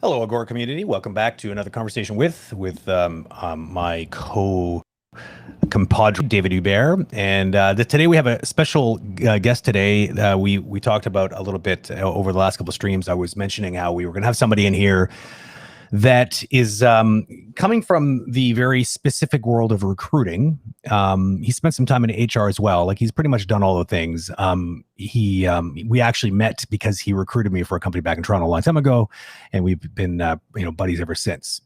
Hello, Agora community. Welcome back to another conversation with my compadre David Hubert. And today we have a special guest today. We talked about a little bit over the last couple of streams. I was mentioning how we were going to have somebody in here that is coming from the very specific world of recruiting. He spent some time in HR as well. Like, he's pretty much done all the things. We actually met because he recruited me for a company back in Toronto a long time ago, and we've been buddies ever since.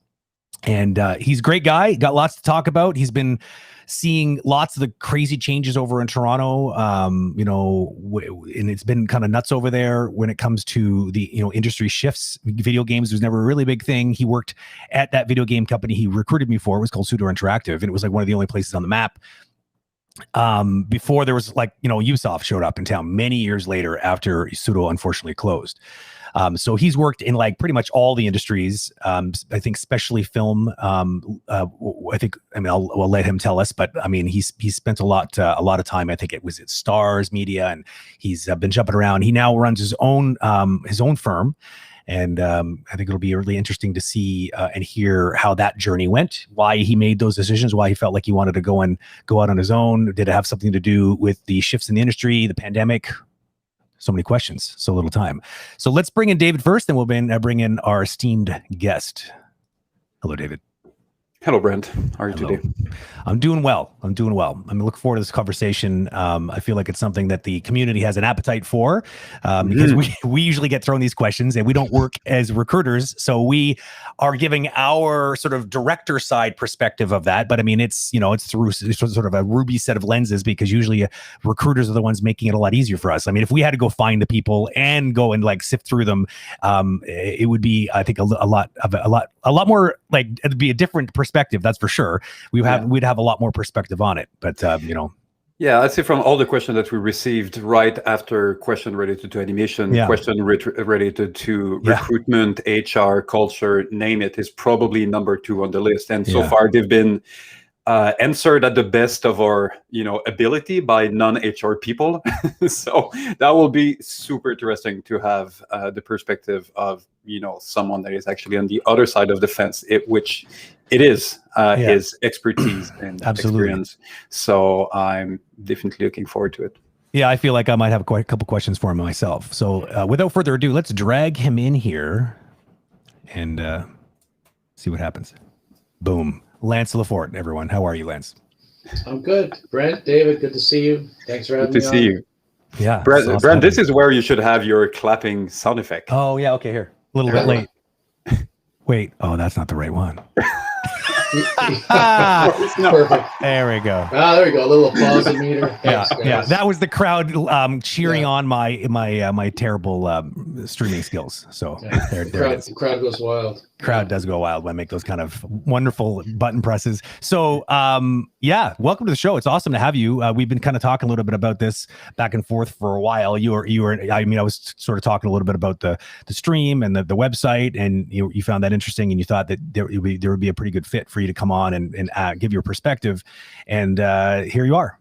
And he's a great guy. Got lots to talk about. He's been seeing lots of the crazy changes over in Toronto, and it's been kind of nuts over there when it comes to the industry shifts. Video games was never a really big thing. He worked at that video game company he recruited me for. It was called Pseudo Interactive, and it was like one of the only places on the map before there was Ubisoft showed up in town many years later after Pseudo unfortunately closed. So he's worked in pretty much all the industries. I think especially film. I'll let him tell us, but I mean, he's spent a lot of time. I think it was at Stars Media, and he's been jumping around. He now runs his own firm, and I think it'll be really interesting to see and hear how that journey went, why he made those decisions, why he felt like he wanted to go out on his own. Did it have something to do with the shifts in the industry, the pandemic? So many questions, so little time. So let's bring in David first, and we'll bring in our esteemed guest. Hello, David. Hello, Brent. How are you today? I'm doing well. I'm looking forward to this conversation. I feel like it's something that the community has an appetite for, because we usually get thrown these questions, and we don't work as recruiters. So we are giving our sort of director side perspective of that. But I mean, it's through sort of a ruby set of lenses, because usually more are the ones making it a lot easier for us. I mean, if we had to go find the people and go and sift through them, it would be, I think, a lot more, it'd be a different perspective. That's for sure. We'd have a lot more perspective on it, but Yeah, I'd say from all the questions that we received right after question related to animation, question related to recruitment, HR, culture, name it, is probably number 2 on the list. And so far they've been answered at the best of our ability by non-HR people. So that will be super interesting to have the perspective of someone that is actually on the other side of the fence, which it is his expertise and experience. So I'm definitely looking forward to it. Yeah, I feel like I might have a couple questions for him myself. So without further ado, let's drag him in here and see what happens. Boom. Lance LeFort, everyone. How are you, Lance? I'm good. Brent, David, good to see you. Thanks for having me on. Good to see you. Yeah. Brent, this is where you should have your clapping sound effect. Oh, yeah. Okay, here. A little bit late. Wait. Oh, that's not the right one. Perfect. There we go. There we go. A little applause meter. Thanks, Yeah. guys. That was the crowd cheering on my terrible streaming skills. So there it is. The crowd goes wild. Crowd does go wild when I make those kind of wonderful button presses. So welcome to the show. It's awesome to have you. We've been kind of talking a little bit about this back and forth for a while. You were I was sort of talking a little bit about the stream and the website, and you found that interesting, and you thought that there would be a pretty good fit for you to come on and give your perspective. And here you are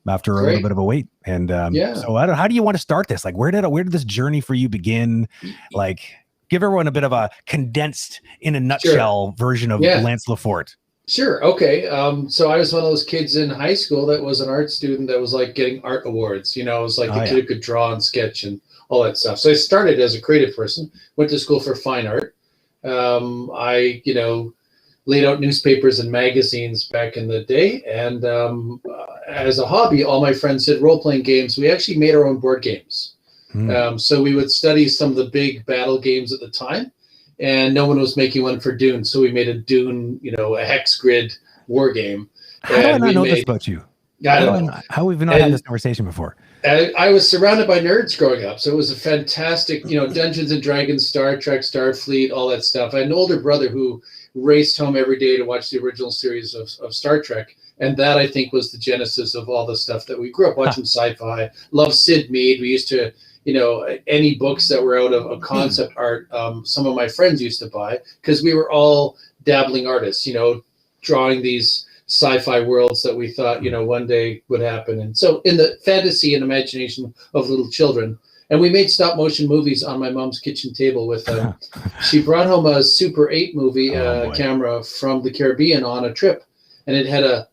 after a little bit of a wait. And so how do you want to start this? Like, where did this journey for you begin? Like, give everyone a bit of a condensed, in a nutshell version of Lance LeFort. Sure. Okay. So I was one of those kids in high school that was an art student that was like getting art awards. It was like the kid who could draw and sketch and all that stuff. So I started as a creative person, went to school for fine art. I laid out newspapers and magazines back in the day. And as a hobby, all my friends did role-playing games. We actually made our own board games. So we would study some of the big battle games at the time, and no one was making one for Dune. So we made a Dune, a hex grid war game. How do I not know this about you? I don't know. How have we not had this conversation before? I was surrounded by nerds growing up. So it was a fantastic, Dungeons and Dragons, Star Trek, Starfleet, all that stuff. I had an older brother who raced home every day to watch the original series of Star Trek. And that, I think, was the genesis of all the stuff that we grew up watching. Sci-fi. Loved Sid Mead. We used to, any books that were out of concept art, some of my friends used to buy, because we were all dabbling artists, drawing these sci-fi worlds that we thought, one day would happen. And so in the fantasy and imagination of little children, and we made stop motion movies on my mom's kitchen table with she brought home a Super 8 movie camera from the Caribbean on a trip, and it had a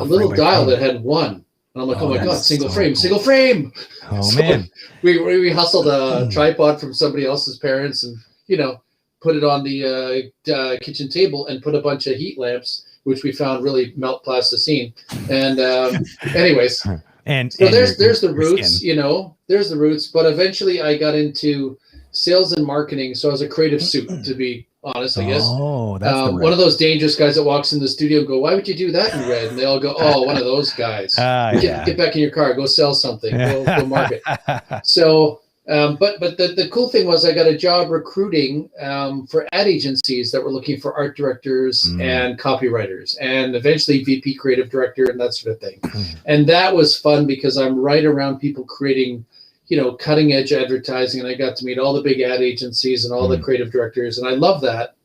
little dial that had one. And I'm like, oh my God, single frame. Oh, so man. We hustled a tripod from somebody else's parents and, put it on the kitchen table and put a bunch of heat lamps, which we found really melt plasticine. And anyways, and so there's the roots, there's the roots. But eventually I got into sales and marketing. So I was a creative suit, to be honest, I guess. Oh, that's one of those dangerous guys that walks in the studio and go, why would you do that in red? And they all go, oh, one of those guys. Get back in your car, go sell something, go market. So, but the cool thing was I got a job recruiting for ad agencies that were looking for art directors and copywriters, and eventually VP creative director and that sort of thing. And that was fun because I'm right around people creating cutting edge advertising, and I got to meet all the big ad agencies and all the creative directors, and I love that.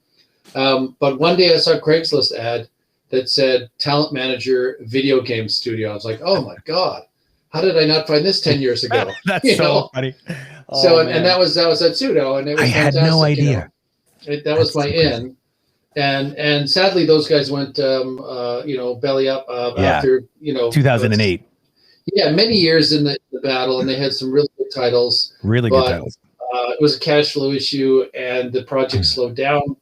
But one day I saw a Craigslist ad that said talent manager, video game studio. I was like, oh my God, how did I not find this 10 years ago? That's so funny. So, and that was at Pseudo, and it was fantastic. I had no idea. That was my in. And sadly, those guys went, belly up after, 2008. Yeah, many years in the battle, and they had some really good titles. Really good titles. It was a cash flow issue, and the project slowed down.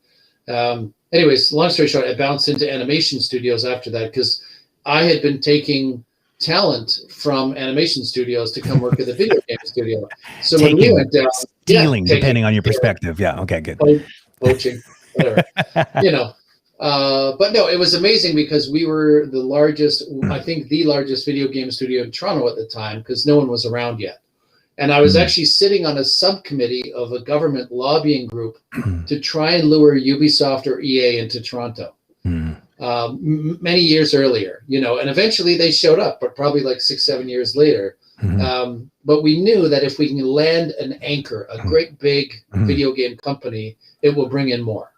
Anyways, long story short, I bounced into animation studios after that because I had been taking talent from animation studios to come work at the video game studio. So when we went down, stealing, depending on your perspective. Yeah. Okay. Good. Poaching, whatever. But no, it was amazing because we were the largest, I think the largest video game studio in Toronto at the time, because no one was around yet. And I was actually sitting on a subcommittee of a government lobbying group to try and lure Ubisoft or EA into Toronto many years earlier, and eventually they showed up, but probably like 6-7 years later. But we knew that if we can land an anchor, a great big video game company, it will bring in more.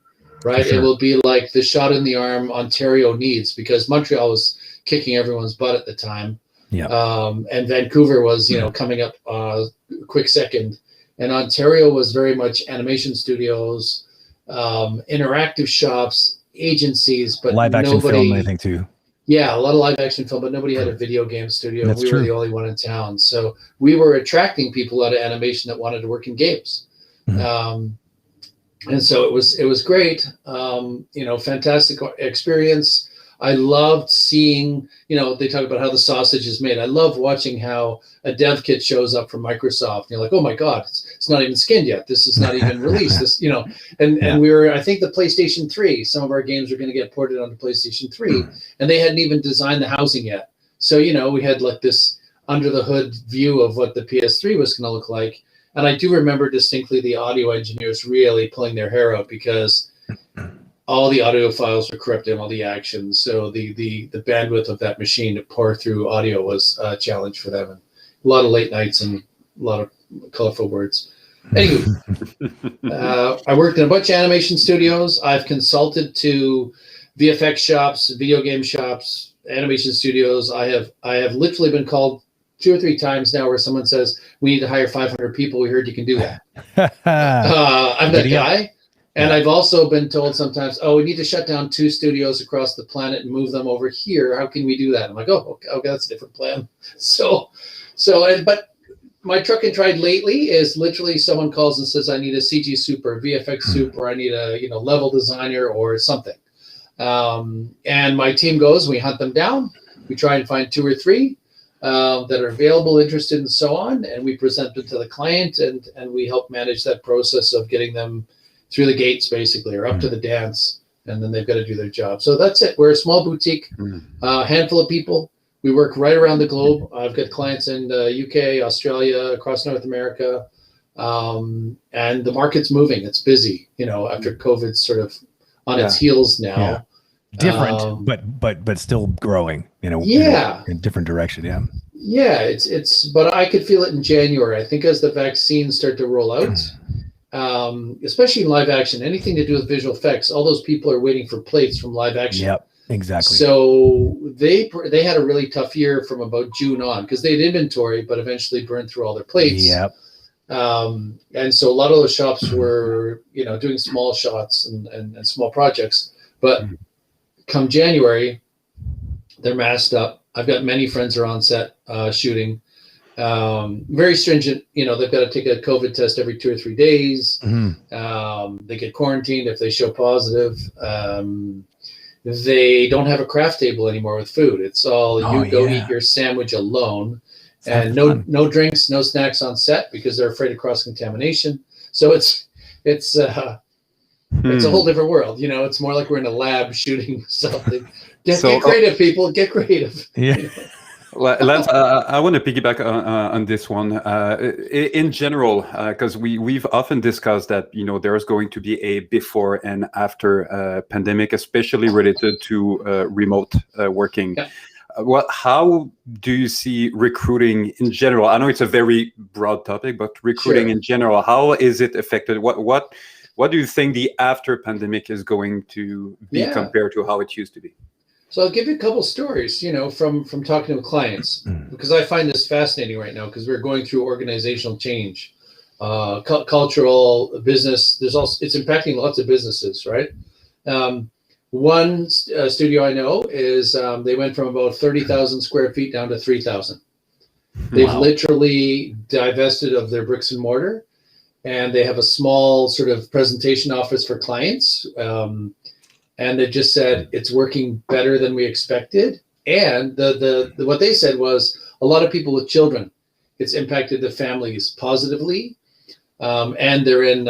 Right. Sure. It will be like the shot in the arm Ontario needs, because Montreal was kicking everyone's butt at the time. Yeah. And Vancouver was, coming up quick second. And Ontario was very much animation studios, interactive shops, agencies, but live action film, I think, too. Yeah, a lot of live action film, but nobody had a video game studio. That's true. Were the only one in town. So we were attracting people out of animation that wanted to work in games. And so it was great, fantastic experience. I loved seeing, they talk about how the sausage is made. I love watching how a dev kit shows up from Microsoft. You're like, oh my God, it's not even skinned yet. This is not even released. This, and we were, I think the PlayStation 3, some of our games were going to get ported onto PlayStation 3, and they hadn't even designed the housing yet. So, we had like this under the hood view of what the PS3 was going to look like. And I do remember distinctly the audio engineers really pulling their hair out because all the audio files were corrupted, all the actions. So the bandwidth of that machine to pour through audio was a challenge for them. And a lot of late nights and a lot of colorful words. Anywho, I worked in a bunch of animation studios. I've consulted to VFX shops, video game shops, animation studios. I have literally been called 2 or 3 times now where someone says, we need to hire 500 people. We heard you can do that. I'm that guy. And I've also been told sometimes, we need to shut down 2 studios across the planet and move them over here. How can we do that? I'm like, okay, that's a different plan. But my truck and tried lately is literally someone calls and says, I need a CG soup or a VFX soup, or I need a level designer or something. And my team goes, we hunt them down. We try and find 2 or 3 that are available, interested, and so on. And we present them to the client, and we help manage that process of getting them through the gates, basically, or up to the dance, and then they've got to do their job. So that's it. We're a small boutique, handful of people. We work right around the globe. I've got clients in the UK, Australia, across North America, and the market's moving. It's busy, after COVID's sort of on its heels now. Yeah. Different, but still growing, in a different direction. Yeah. Yeah, it's but I could feel it in January. I think as the vaccines start to roll out, especially in live action, anything to do with visual effects, all those people are waiting for plates from live action. Yep, exactly. So they had a really tough year from about June on because they had inventory, but eventually burned through all their plates. Yep. And so a lot of those shops were, doing small shots and small projects. But come January, they're masked up. I've got many friends who are on set shooting. Very stringent, they've got to take a COVID test every 2 or 3 days. They get quarantined if they show positive. They don't have a craft table anymore with food. It's all eat your sandwich alone. And no drinks, no snacks on set because they're afraid of cross-contamination. So it's a whole different world. It's more like we're in a lab shooting something. Get creative, people. Get creative. Yeah. Lance, I want to piggyback on this one. In general, because we've often discussed that there's going to be a before and after pandemic, especially related to remote working. Yeah. How do you see recruiting in general? I know it's a very broad topic, but recruiting in general, how is it affected? What do you think the after pandemic is going to be compared to how it used to be? So I'll give you a couple stories, from talking to clients, because I find this fascinating right now because we're going through organizational change, cultural, business. It's impacting lots of businesses, right? One studio I know is they went from about 30,000 square feet down to 3,000. They've literally divested of their bricks and mortar, and they have a small sort of presentation office for clients. And they just said it's working better than we expected. And the what they said was a lot of people with children, it's impacted the families positively. And they're in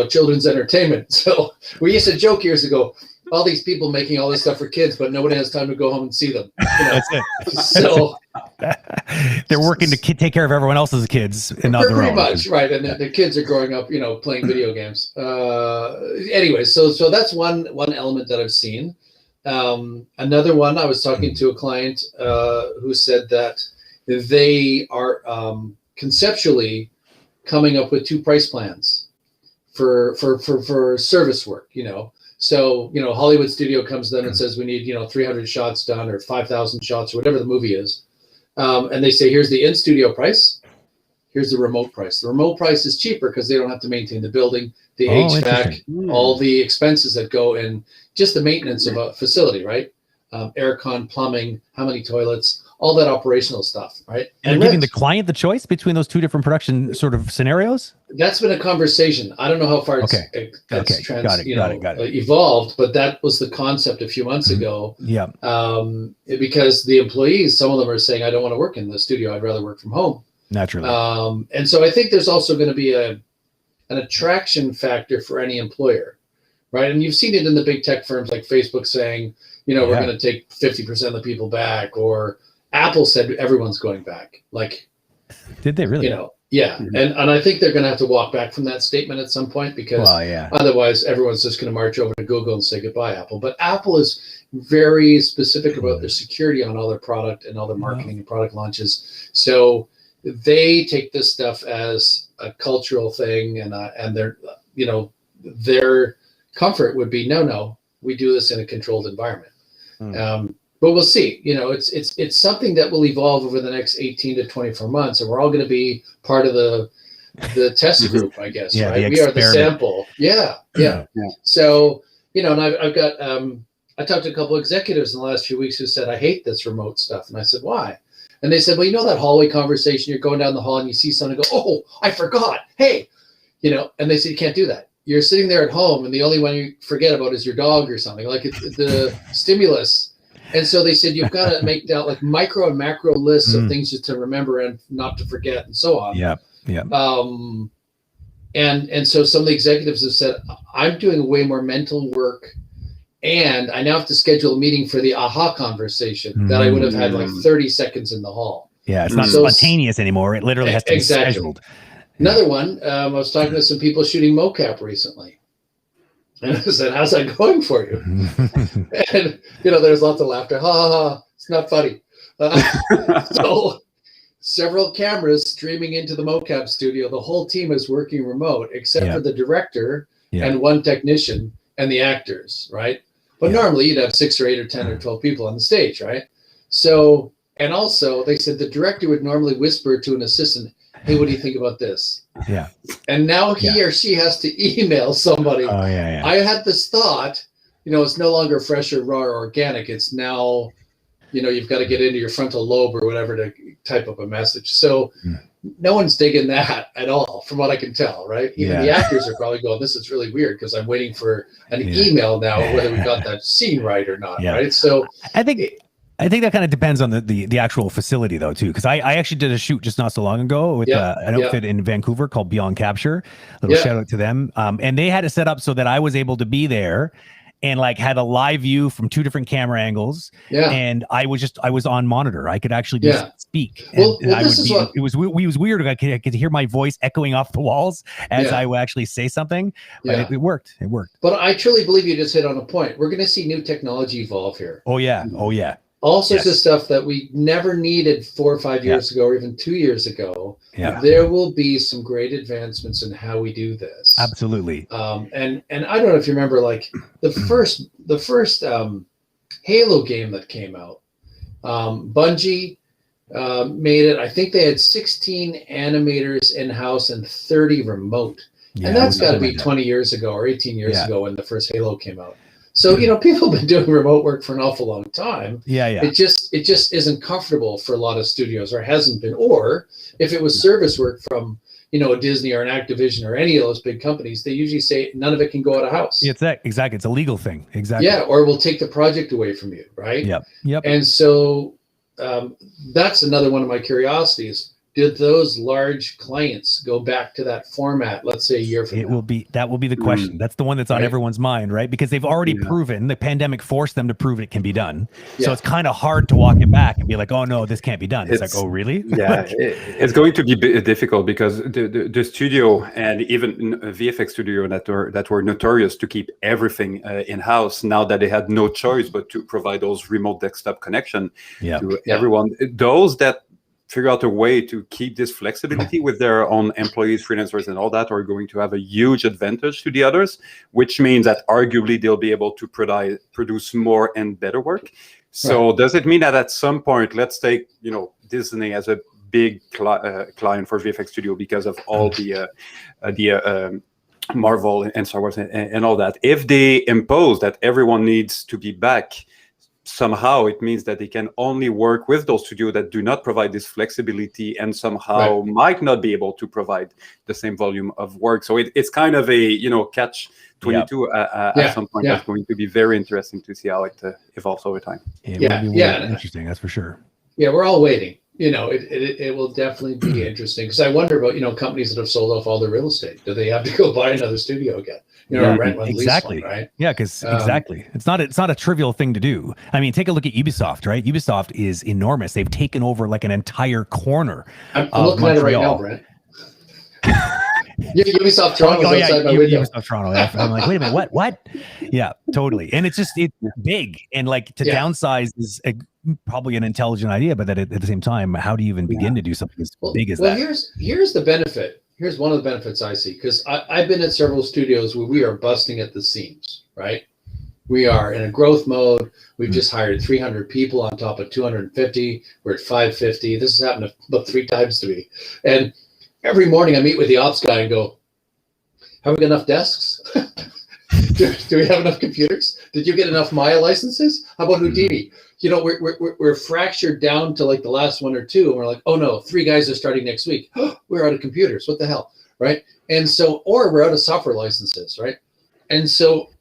children's entertainment. So we used to joke years ago, all these people making all this stuff for kids, but nobody has time to go home and see them. That's it. So they're working to take care of everyone else's kids and not their own. Pretty much, right. And the kids are growing up, playing video games. Anyway, so that's one element that I've seen. Another one, I was talking to a client who said that they are conceptually coming up with 2 price plans for service work, So, Hollywood studio comes to them and says, we need, 300 shots done or 5,000 shots or whatever the movie is. And they say, here's the in-studio price. Here's the remote price. The remote price is cheaper because they don't have to maintain the building, the HVAC, all the expenses that go in just the maintenance of a facility, right? Aircon, plumbing, how many toilets, all that operational stuff, right? And they're giving the client the choice between those two different production sort of scenarios? That's been a conversation. I don't know how far it's evolved, but that was the concept a few months ago. Yeah. Because the employees, some of them are saying, I don't want to work in the studio. I'd rather work from home. Naturally. And so I think there's also going to be an attraction factor for any employer, right? And you've seen it in the big tech firms like Facebook saying, we're going to take 50% of the people back, or Apple said everyone's going back. Like, did they really? Yeah. Mm-hmm. And I think they're going to have to walk back from that statement at some point, because otherwise everyone's just going to march over to Google and say goodbye, Apple. But Apple is very specific about their security on all their product and all their marketing and product launches. So they take this stuff as a cultural thing, and their comfort would be, no, we do this in a controlled environment. But we'll see. It's something that will evolve over the next 18 to 24 months, and we're all going to be part of the test group, I guess. Right? We are the sample. Yeah. So and I've got I talked to a couple of executives in the last few weeks who said, I hate this remote stuff, and I said, why? And they said, well, that hallway conversation, you're going down the hall and you see someone and go, oh, I forgot. Hey, and they said, you can't do that. You're sitting there at home, and the only one you forget about is your dog or something, like it's the stimulus. And so they said, you've got to make down like micro and macro lists of things just to remember and not to forget, and so on. Yeah. And so some of the executives have said, I'm doing way more mental work, and I now have to schedule a meeting for the aha conversation that I would have had like 30 seconds in the hall. Yeah, it's not spontaneous anymore. It literally has to be scheduled. Another one, I was talking to some people shooting mocap recently. And I said, how's that going for you? And, there's lots of laughter. Ha, ha, ha. It's not funny. So several cameras streaming into the mocap studio. The whole team is working remote, except for the director and one technician and the actors, right? But normally you'd have 6 or 8 or 10 or 12 people on the stage, right? So, and also they said the director would normally whisper to an assistant, hey, what do you think about this? Yeah. And now he or she has to email somebody. Oh, yeah. I had this thought, it's no longer fresh or raw or organic. It's now, you've got to get into your frontal lobe or whatever to type up a message. So no one's digging that at all, from what I can tell, right? Even the actors are probably going, this is really weird, because I'm waiting for an email now, whether we got that scene right or not, right? So I think that kind of depends on the actual facility, though, too, because I actually did a shoot just not so long ago with an outfit in Vancouver called Beyond Capture. Shout out to them. And they had it set up so that I was able to be there and like had a live view from 2 different camera angles. Yeah. And I was on monitor. I could actually just speak. It was weird. I could hear my voice echoing off the walls as I would actually say something. But it worked. But I truly believe you just hit on a point. We're going to see new technology evolve here. Oh, yeah. All sorts of stuff that we never needed 4 or 5 years ago, or even 2 years ago. Yeah. There will be some great advancements in how we do this. Absolutely. And I don't know if you remember, like the first Halo game that came out, Bungie made it. I think they had 16 animators in-house and 30 remote. And that's got to be 20 years ago or 18 years ago when the first Halo came out. So, people have been doing remote work for an awful long time. Yeah. It just isn't comfortable for a lot of studios, or hasn't been. Or if it was service work from, a Disney or an Activision or any of those big companies, they usually say none of it can go out of house. It's that exactly. It's a legal thing. Exactly. Yeah. Or we'll take the project away from you. Right. Yep. And so that's another one of my curiosities. Did those large clients go back to that format, let's say a year from now? That will be the question. That's the one that's on everyone's mind, right? Because they've already proven, the pandemic forced them to prove it can be done. So it's kind of hard to walk it back and be like, oh no, this can't be done. It's like, oh really? Yeah, it's going to be difficult, because the studio and even VFX studio that were notorious to keep everything in-house, now that they had no choice but to provide those remote desktop connection to everyone. Those that figure out a way to keep this flexibility with their own employees, freelancers, and all that are going to have a huge advantage to the others, which means that arguably they'll be able to produce more and better work. So does it mean that at some point, let's take, Disney as a big client for VFX Studio because of all the Marvel and Star Wars and all that. If they impose that everyone needs to be back somehow it means that they can only work with those studios that do not provide this flexibility and somehow might not be able to provide the same volume of work. So it's kind of a, catch 22 at some point. That's going to be very interesting to see how it evolves over time. It will be interesting, that's for sure. Yeah, we're all waiting. It will definitely be interesting, because I wonder about, companies that have sold off all their real estate. Do they have to go buy another studio again? Rent one, exactly. lease one, right? Yeah, because exactly. It's not a trivial thing to do. I mean, take a look at Ubisoft, right? Ubisoft is enormous. They've taken over like an entire corner. I'm looking at it right now, Brent. Ubisoft Toronto outside my window. Ubisoft Toronto. I'm like, wait a minute, what? Yeah, totally. And it's big, and like to downsize is probably an intelligent idea, but that at the same time, how do you even begin to do something as big as that? Here's the benefit. Here's one of the benefits I see, because I've been at several studios where we are busting at the seams, right? We are in a growth mode. We've just hired 300 people on top of 250. We're at 550. This has happened about 3 times to me. And every morning I meet with the ops guy and go, have we got enough desks? do we have enough computers? Did you get enough Maya licenses? How about Houdini? We're fractured down to like the last 1 or 2, and we're like, oh no, 3 guys are starting next week. We're out of computers. What the hell, right? And so, or we're out of software licenses, right? And so,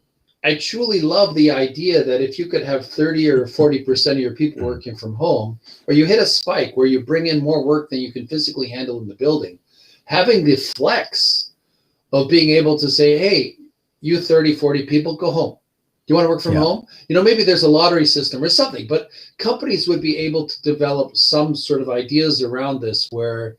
I truly love the idea that if you could have 30 or 40% of your people working from home, or you hit a spike where you bring in more work than you can physically handle in the building, having the flex of being able to say, hey, you 30, 40 people, go home. Do you want to work from home? Maybe there's a lottery system or something, but companies would be able to develop some sort of ideas around this where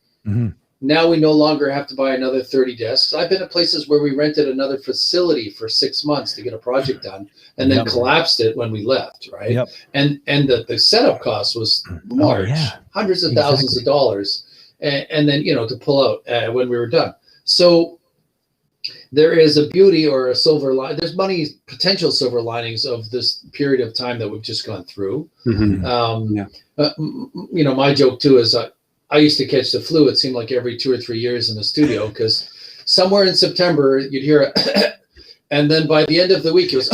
now we no longer have to buy another 30 desks. I've been at places where we rented another facility for 6 months to get a project done and then collapsed it when we left, right? And the setup cost was large, hundreds of thousands of dollars. And then, to pull out when we were done. So there is a beauty or a silver line. There's potential silver linings of this period of time that we've just gone through. My joke too is I used to catch the flu. It seemed like every 2 or 3 years in the studio, because somewhere in September you'd hear it, and then by the end of the week it was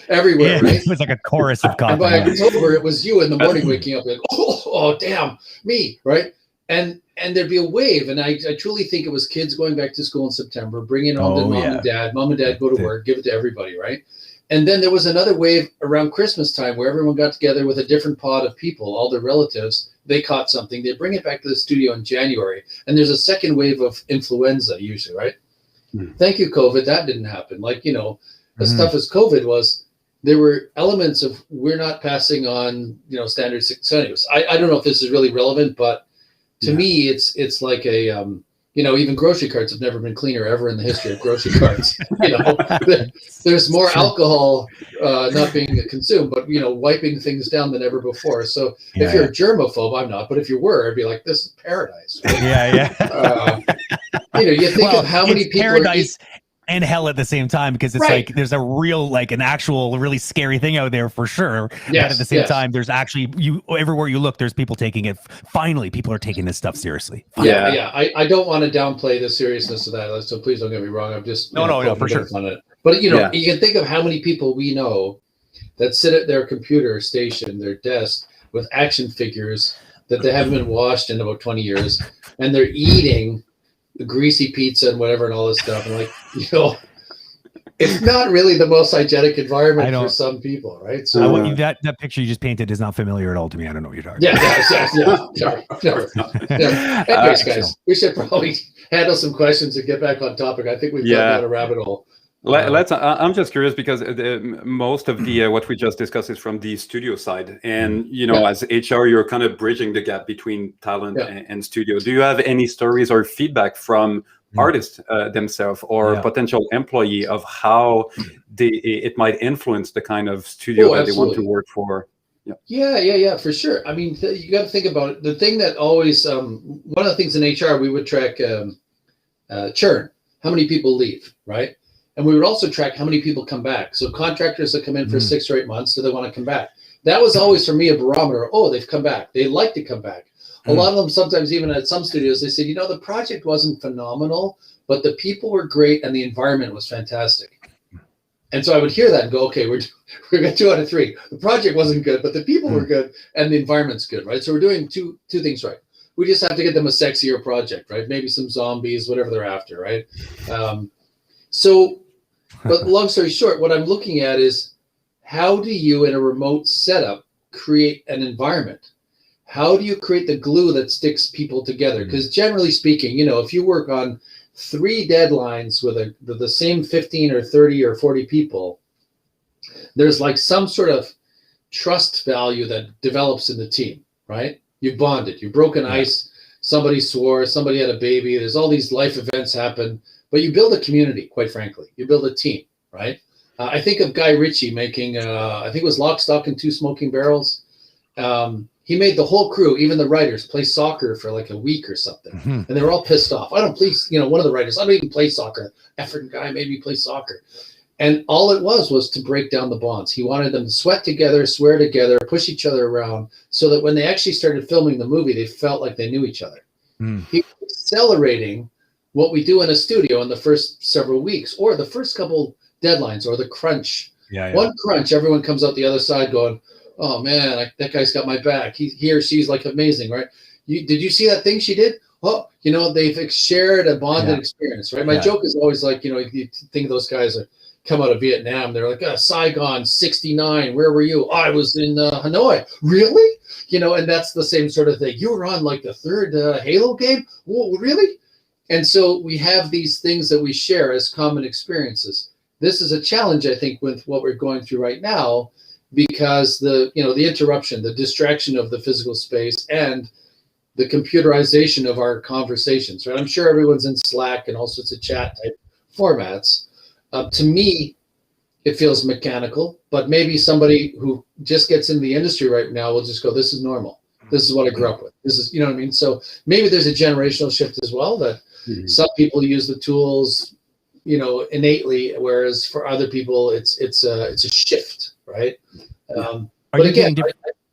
everywhere. Right? It was like a chorus of coughing. And by October it was you in the morning waking up like, oh damn me, right? And there'd be a wave, and I truly think it was kids going back to school in September, bringing home to mom and dad. Mom and dad go to work, give it to everybody, right? And then there was another wave around Christmas time where everyone got together with a different pod of people, all their relatives. They caught something. They bring it back to the studio in January, and there's a second wave of influenza usually, right? Thank you, COVID. That didn't happen. Like, as tough as COVID was, there were elements of we're not passing on, standards. So anyways, I don't know if this is really relevant, but to me, it's like a, even grocery carts have never been cleaner ever in the history of grocery carts. There's more alcohol not being consumed, but, wiping things down than ever before. So if you're a germaphobe, I'm not, but if you were, I'd be like, this is paradise. Right? You think of how many people paradise and hell at the same time, because it's like there's a real, like an actual really scary thing out there for sure. But at the same time, there's actually everywhere you look, there's people taking it. Finally, people are taking this stuff seriously. Finally. I don't want to downplay the seriousness of that, so please don't get me wrong. I'm just no, for sure. On it. But you can think of how many people we know that sit at their computer station, their desk, with action figures that they haven't been washed in about 20 years, and they're eating the greasy pizza and whatever and all this stuff. And like, it's not really the most hygienic environment for some people, right? So that picture you just painted is not familiar at all to me. I don't know what you're talking about. Sorry. Anyways, guys, we should probably handle some questions and get back on topic. I think we've gone down a rabbit hole. I'm just curious because most of the what we just discussed is from the studio side, and as HR, you're kind of bridging the gap between talent and studio. Do you have any stories or feedback from artists themselves or potential employee of how it might influence the kind of studio that they want to work for? Yeah, for sure. I mean, you got to think about it. The thing that always one of the things in HR we would track churn, how many people leave, right? And we would also track how many people come back. So contractors that come in for 6 or 8 months, do they want to come back? That was always for me a barometer. Oh, they've come back. They like to come back. A lot of them, sometimes even at some studios, they said, the project wasn't phenomenal, but the people were great and the environment was fantastic. And so I would hear that and go, okay, we're got 2 out of 3. The project wasn't good, but the people were good and the environment's good, right? So we're doing two things right. We just have to get them a sexier project, right? Maybe some zombies, whatever they're after, right? But long story short, what I'm looking at is, how do you, in a remote setup, create an environment? How do you create the glue that sticks people together? Because generally speaking, if you work on 3 deadlines with the same 15 or 30 or 40 people, there's like some sort of trust value that develops in the team, right? You've bonded, you've broken ice, somebody swore, somebody had a baby, there's all these life events happen, but you build a community, quite frankly. You build a team, right? I think of Guy Ritchie making, I think it was Lock, Stock, and Two Smoking Barrels. He made the whole crew, even the writers, play soccer for like a week or something. And they were all pissed off. One of the writers, I don't even play soccer. Effing guy made me play soccer. And all it was to break down the bonds. He wanted them to sweat together, swear together, push each other around, so that when they actually started filming the movie, they felt like they knew each other. He was accelerating what we do in a studio in the first several weeks, or the first couple deadlines, or the crunch. One crunch, everyone comes out the other side going, oh man, that guy's got my back. He or she's like amazing, right? Did you see that thing she did? Oh, they've shared a bonded experience, right? My joke is always like, you think those guys are come out of Vietnam. They're like, Saigon, 69. Where were you? Oh, I was in Hanoi. Really? And that's the same sort of thing. You were on like the 3rd Halo game? Whoa, really? And so we have these things that we share as common experiences. This is a challenge, I think, with what we're going through right now, because the interruption, the distraction of the physical space, and the computerization of our conversations, right? I'm sure everyone's in Slack and all sorts of chat type formats. To me, it feels mechanical, but maybe somebody who just gets in the industry right now will just go, this is normal. This is what I grew up with. This is, what I mean? So maybe there's a generational shift as well, that some people use the tools, innately, whereas for other people, it's a shift, right? But again,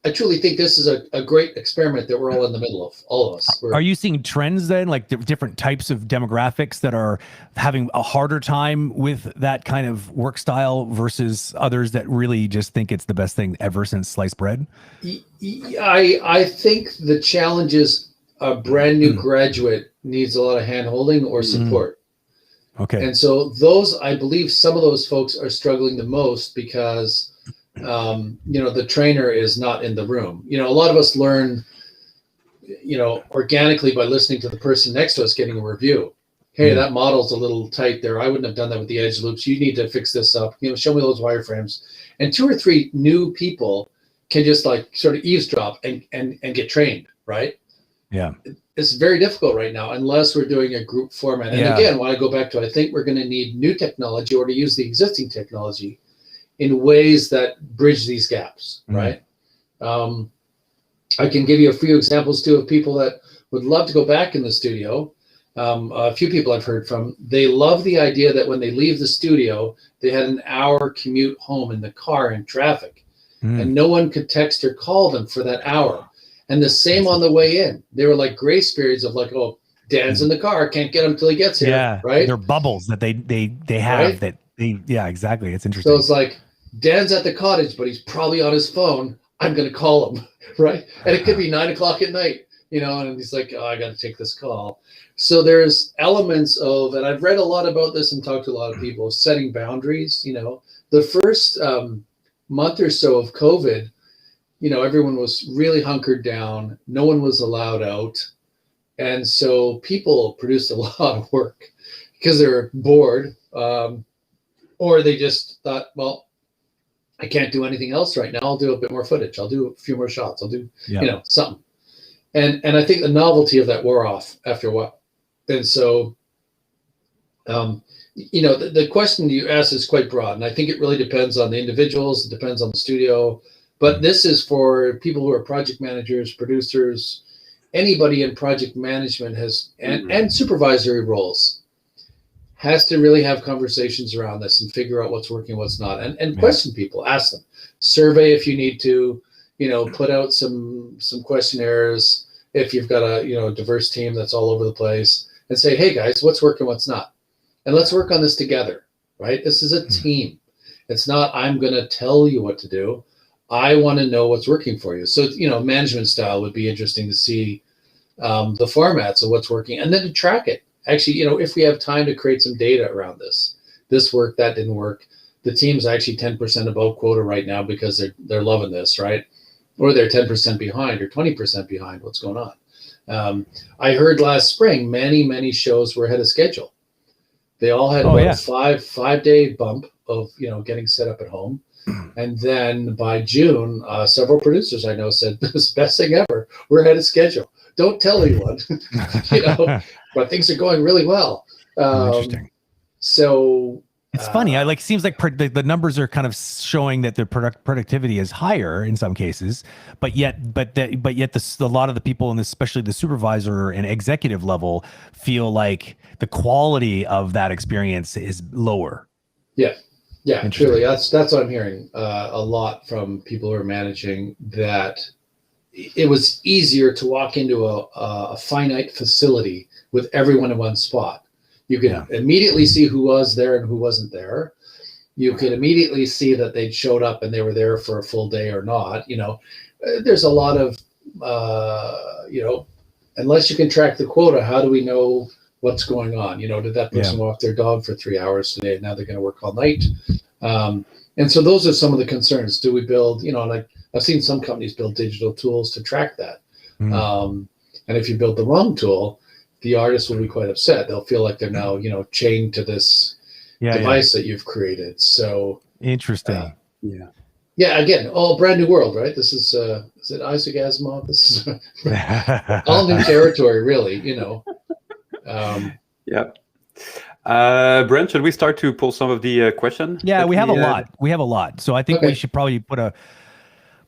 I truly think this is a great experiment that we're all in the middle of, all of us. Are you seeing trends then, like different types of demographics that are having a harder time with that kind of work style versus others that really just think it's the best thing ever since sliced bread? I think the challenge is a brand new graduate needs a lot of hand-holding or support. Okay. And so I believe some of those folks are struggling the most because the trainer is not in the room. A lot of us learn, organically by listening to the person next to us getting a review. Hey, that model's a little tight there. I wouldn't have done that with the edge loops. You need to fix this up. Show me those wireframes. And 2 or 3 new people can just like sort of eavesdrop and get trained, right? Yeah. It's very difficult right now unless we're doing a group format. And again, when I go back to, I think we're going to need new technology or to use the existing technology in ways that bridge these gaps, right? I can give you a few examples too of people that would love to go back in the studio. A few people I've heard from, they love the idea that when they leave the studio, they had an hour commute home in the car in traffic, and no one could text or call them for that hour. And the same on the way in. They were like grace periods of like, oh, Dan's in the car, can't get him till he gets here, right? They're bubbles that they have, right? That they, exactly. It's interesting. So it's like, Dan's at the cottage, but he's probably on his phone. I'm going to call him, right? And it could be 9 o'clock at night, and he's like, oh, I got to take this call. So there's elements of, and I've read a lot about this and talked to a lot of people, setting boundaries. The first month or so of COVID, everyone was really hunkered down. No one was allowed out. And so people produced a lot of work because they were bored, or they just thought, well, I can't do anything else right now. I'll do a bit more footage. I'll do a few more shots. I'll do, something. And I think the novelty of that wore off after a while. And so, the question you asked is quite broad. And I think it really depends on the individuals. It depends on the studio. But this is for people who are project managers, producers, anybody in project management and supervisory roles has to really have conversations around this and figure out what's working, what's not, and question people, ask them, survey if you need to, put out some questionnaires if you've got a diverse team that's all over the place, and say, hey guys, what's working, what's not, and let's work on this together, right? This is a team. It's not, I'm going to tell you what to do. I want to know what's working for you. So, management style would be interesting to see the formats of what's working and then to track it. Actually, if we have time to create some data around this worked, that didn't work. The team's actually 10% above quota right now because they're loving this, right? Or they're 10% behind or 20% behind. What's going on? I heard last spring, many shows were ahead of schedule. They all had a 5-day bump of, getting set up at home. And then by June, several producers I know said, this is the best thing ever. We're ahead of schedule. Don't tell anyone, but things are going really well. Interesting. So it's funny. Seems like the numbers are kind of showing that their productivity is higher in some cases, but yet a lot of the people, and especially the supervisor and executive level, feel like the quality of that experience is lower. Yeah, truly. That's what I'm hearing a lot from people who are managing, that it was easier to walk into a finite facility with everyone in one spot. You could immediately see who was there and who wasn't there. You could immediately see that they'd showed up and they were there for a full day or not. There's a lot of, unless you can track the quota, how do we know what's going on? Did that person walk their dog for 3 hours today and now they're going to work all night? And so those are some of the concerns. Do we build, like I've seen some companies build digital tools to track that. And if you build the wrong tool, the artist will be quite upset. They'll feel like they're now, chained to this device that you've created. So interesting. Yeah. Again, all brand new world, right? This is it Isaac Asimov? This is all new territory, really. Brent, should we start to pull some of the question? Yeah, we have a lot. We have a lot. So I think we should probably put a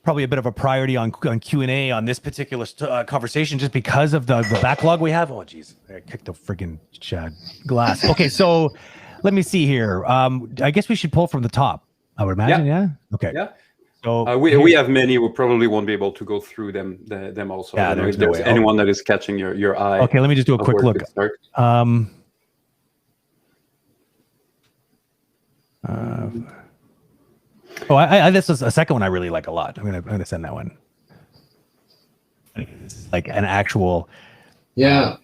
bit of a priority on Q&A on this particular conversation, just because of the backlog we have. Oh, geez, I kicked the freaking glass. Okay, so let me see here. I guess we should pull from the top, I would imagine. Yeah. Okay. Yeah. So we have many. We probably won't be able to go through them also. Yeah, if there's anyone that is catching your eye. Okay, let me just do a quick look. This is a second one I really like a lot. I'm gonna send that one. It's like an actual. Yeah.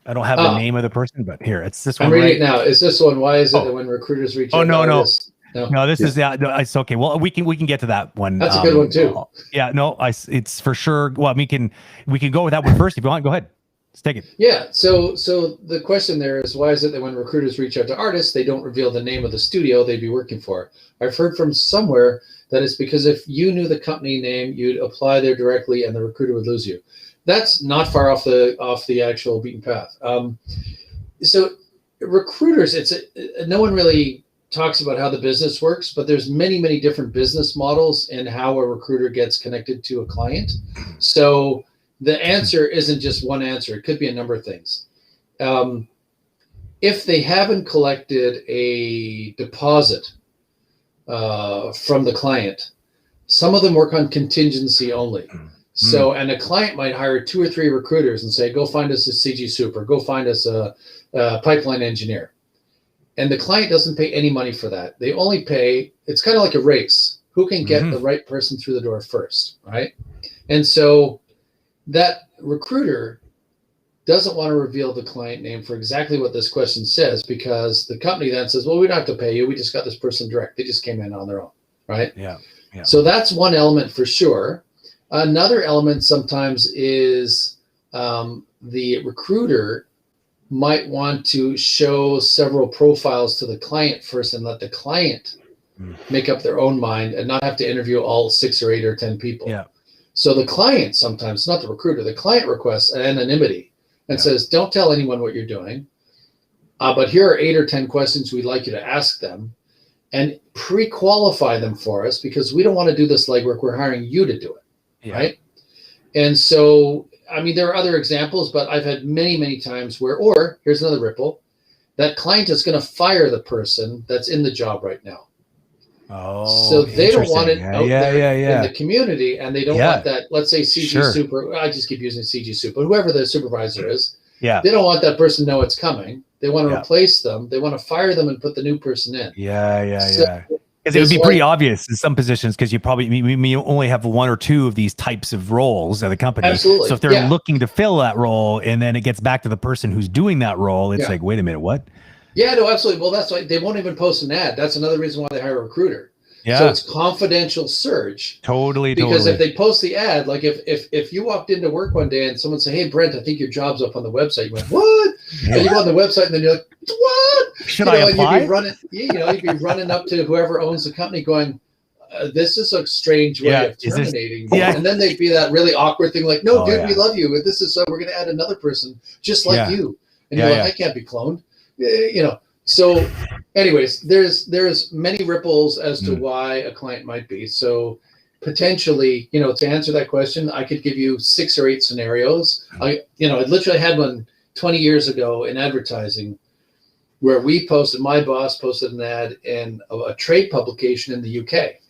I don't have the name of the person, but here it's this one. I'm reading it now. Is this one? Why is it that when recruiters reach out? No, this is it's okay. Well, we can get to that one. That's a good one too. Yeah, no, it's for sure. Well, we can go with that one first if you want. Go ahead. Let's take it. Yeah. So the question there is, why is it that when recruiters reach out to artists, they don't reveal the name of the studio they'd be working for? I've heard from somewhere that it's because if you knew the company name, you'd apply there directly and the recruiter would lose you. That's not far off the actual beaten path. So recruiters, no one really talks about how the business works, but there's many different business models in how a recruiter gets connected to a client. So the answer isn't just one answer. It could be a number of things. If they haven't collected a deposit from the client, some of them work on contingency only. So, and a client might hire 2 or 3 recruiters and say, go find us a CG super, go find us a pipeline engineer. And the client doesn't pay any money for that. They only pay, it's kind of like a race. Who can get the right person through the door first, right? And so that recruiter doesn't want to reveal the client name for exactly what this question says, because the company then says, well, we don't have to pay you. We just got this person direct. They just came in on their own, right? Yeah. So that's one element for sure. Another element sometimes is the recruiter might want to show several profiles to the client first and let the client make up their own mind and not have to interview all 6 or 8 or 10 people. Yeah. So the client sometimes, not the recruiter, the client requests anonymity and says, don't tell anyone what you're doing, but here are 8 or 10 questions we'd like you to ask them, and pre-qualify them for us because we don't want to do this legwork. We're hiring you to do it, right? And so, I mean, there are other examples, but I've had many times where, or here's another ripple, that client is going to fire the person that's in the job right now. Oh, so they don't want it out there in the community, and they don't want that. Let's say CG Super. I just keep using CG Super. Whoever the supervisor is, they don't want that person to know it's coming. They want to replace them. They want to fire them and put the new person in. Because it would be pretty obvious in some positions, because you probably you only have one or two of these types of roles at the company. Absolutely. So if they're looking to fill that role, and then it gets back to the person who's doing that role, it's like, wait a minute, what? Yeah, no, absolutely. Well, that's why they won't even post an ad. That's another reason why they hire a recruiter. Yeah. So it's confidential search. Totally. Because if they post the ad, like if you walked into work one day and someone said, "Hey, Brent, I think your job's up on the website," you went, "What?" Yeah. And you go on the website and then you're like, "What?" Should I apply? And you'd be running up to whoever owns the company going, "This is a strange way of terminating." And then they'd be that really awkward thing like, "No, dude, we love you. This is we're going to add another person just like you." And you're like, "I can't be cloned." So anyways, there's many ripples as to why a client might be. So potentially, to answer that question, I could give you 6 or 8 scenarios. I literally had one 20 years ago in advertising where my boss posted an ad in a trade publication in the UK,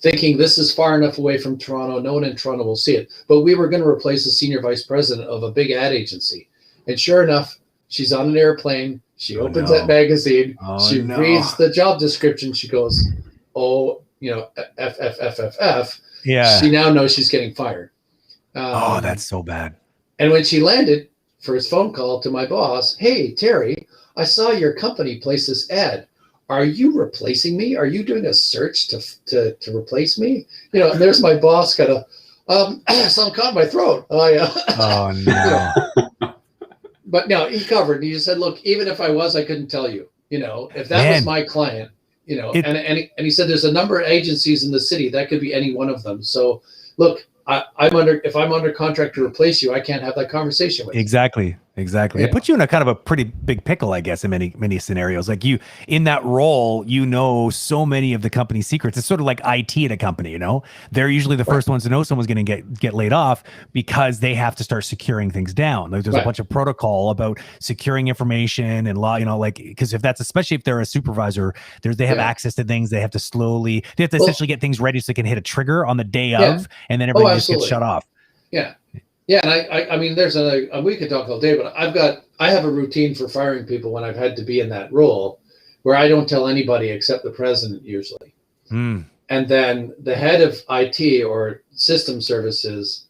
thinking this is far enough away from Toronto, no one in Toronto will see it. But we were going to replace the senior vice president of a big ad agency. And sure enough, she's on an airplane. She opens that magazine. She reads the job description. She goes, F. Yeah. She now knows she's getting fired. That's so bad. And when she landed, first phone call to my boss, "Hey, Terry, I saw your company place this ad. Are you replacing me? Are you doing a search to replace me?" And there's my boss kind of, something caught in my throat. Oh, no. But no, he covered. He just said, "Look, even if I was, I couldn't tell you. If that was my client, and he said there's a number of agencies in the city that could be any one of them. So, look, if I'm under contract to replace you, I can't have that conversation with you." Exactly. It puts you in a kind of a pretty big pickle, I guess, in many scenarios. Like you in that role, so many of the company's secrets. It's sort of like IT at a company. They're usually the first ones to know someone's going to get laid off because they have to start securing things down. There's a bunch of protocol about securing information and law. Because especially if they're a supervisor, they have access to things. They have to essentially get things ready so they can hit a trigger on the day of, and then everything just gets shut off. Yeah, and I mean, we could talk all day, but I have a routine for firing people when I've had to be in that role, where I don't tell anybody except the president usually, and then the head of IT or system services.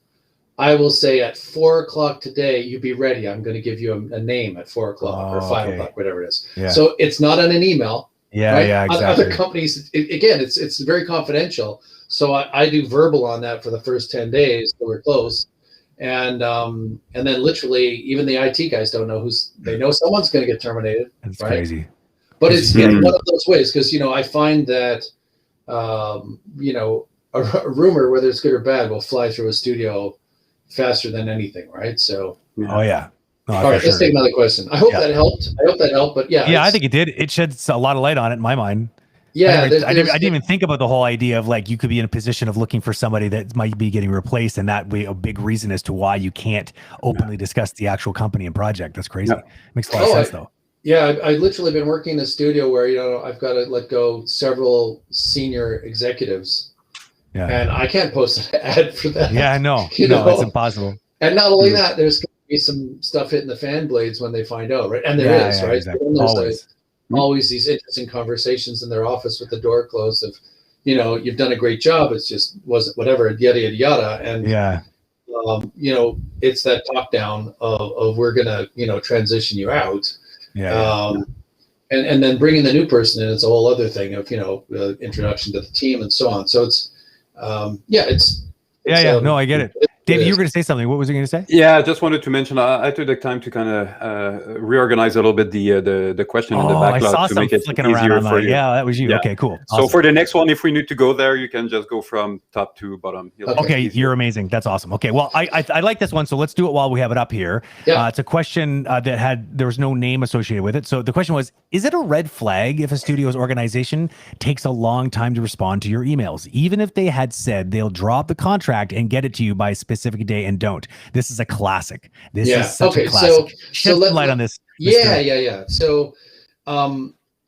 I will say at 4:00 today, you be ready. I'm going to give you a name at 4:00 or 5:00, whatever it is. Yeah. So it's not on an email. Yeah, exactly. Other companies, it's very confidential. So I do verbal on that for the first 10 days till we're close. And then literally even the IT guys don't know they know someone's going to get terminated. That's crazy. But it's one of those ways because, I find that, a rumor, whether it's good or bad, will fly through a studio faster than anything. Right. So. Oh, yeah. No, all right. Let's take another question. I hope that helped. But yeah. I think it did. It sheds a lot of light on it in my mind. Yeah, I didn't even think about the whole idea of like you could be in a position of looking for somebody that might be getting replaced, and that be a big reason as to why you can't openly discuss the actual company and project. That's crazy. Makes a lot of sense, though. Yeah, I literally been working in a studio where I've got to let go several senior executives, and I can't post an ad for that. Yeah, I know. It's impossible. And not only that, there's going to be some stuff hitting the fan blades when they find out, right? And there is, right? Exactly. Always these interesting conversations in their office with the door closed of, you've done a great job. It's just wasn't whatever, yada, yada, yada. And, it's that talk down of we're going to, transition you out. And then bringing the new person in, it's a whole other thing of, introduction to the team and so on. So it's no, I get it. David, you were going to say something. What was you going to say? Yeah, I just wanted to mention I took the time to kind of reorganize a little bit the question in the backlog to make it easier for you. Yeah, that was you. Yeah. Okay, cool. Awesome. So for the next one, if we need to go there, you can just go from top to bottom. Okay, you're amazing. That's awesome. Okay, well, I like this one, so let's do it while we have it up here. Yeah. It's a question there was no name associated with it. So the question was, is it a red flag if a studio's organization takes a long time to respond to your emails, even if they had said they'll drop the contract and get it to you by a specific day and don't? This is a classic. This is such a classic. Shed some light on this. Yeah. So,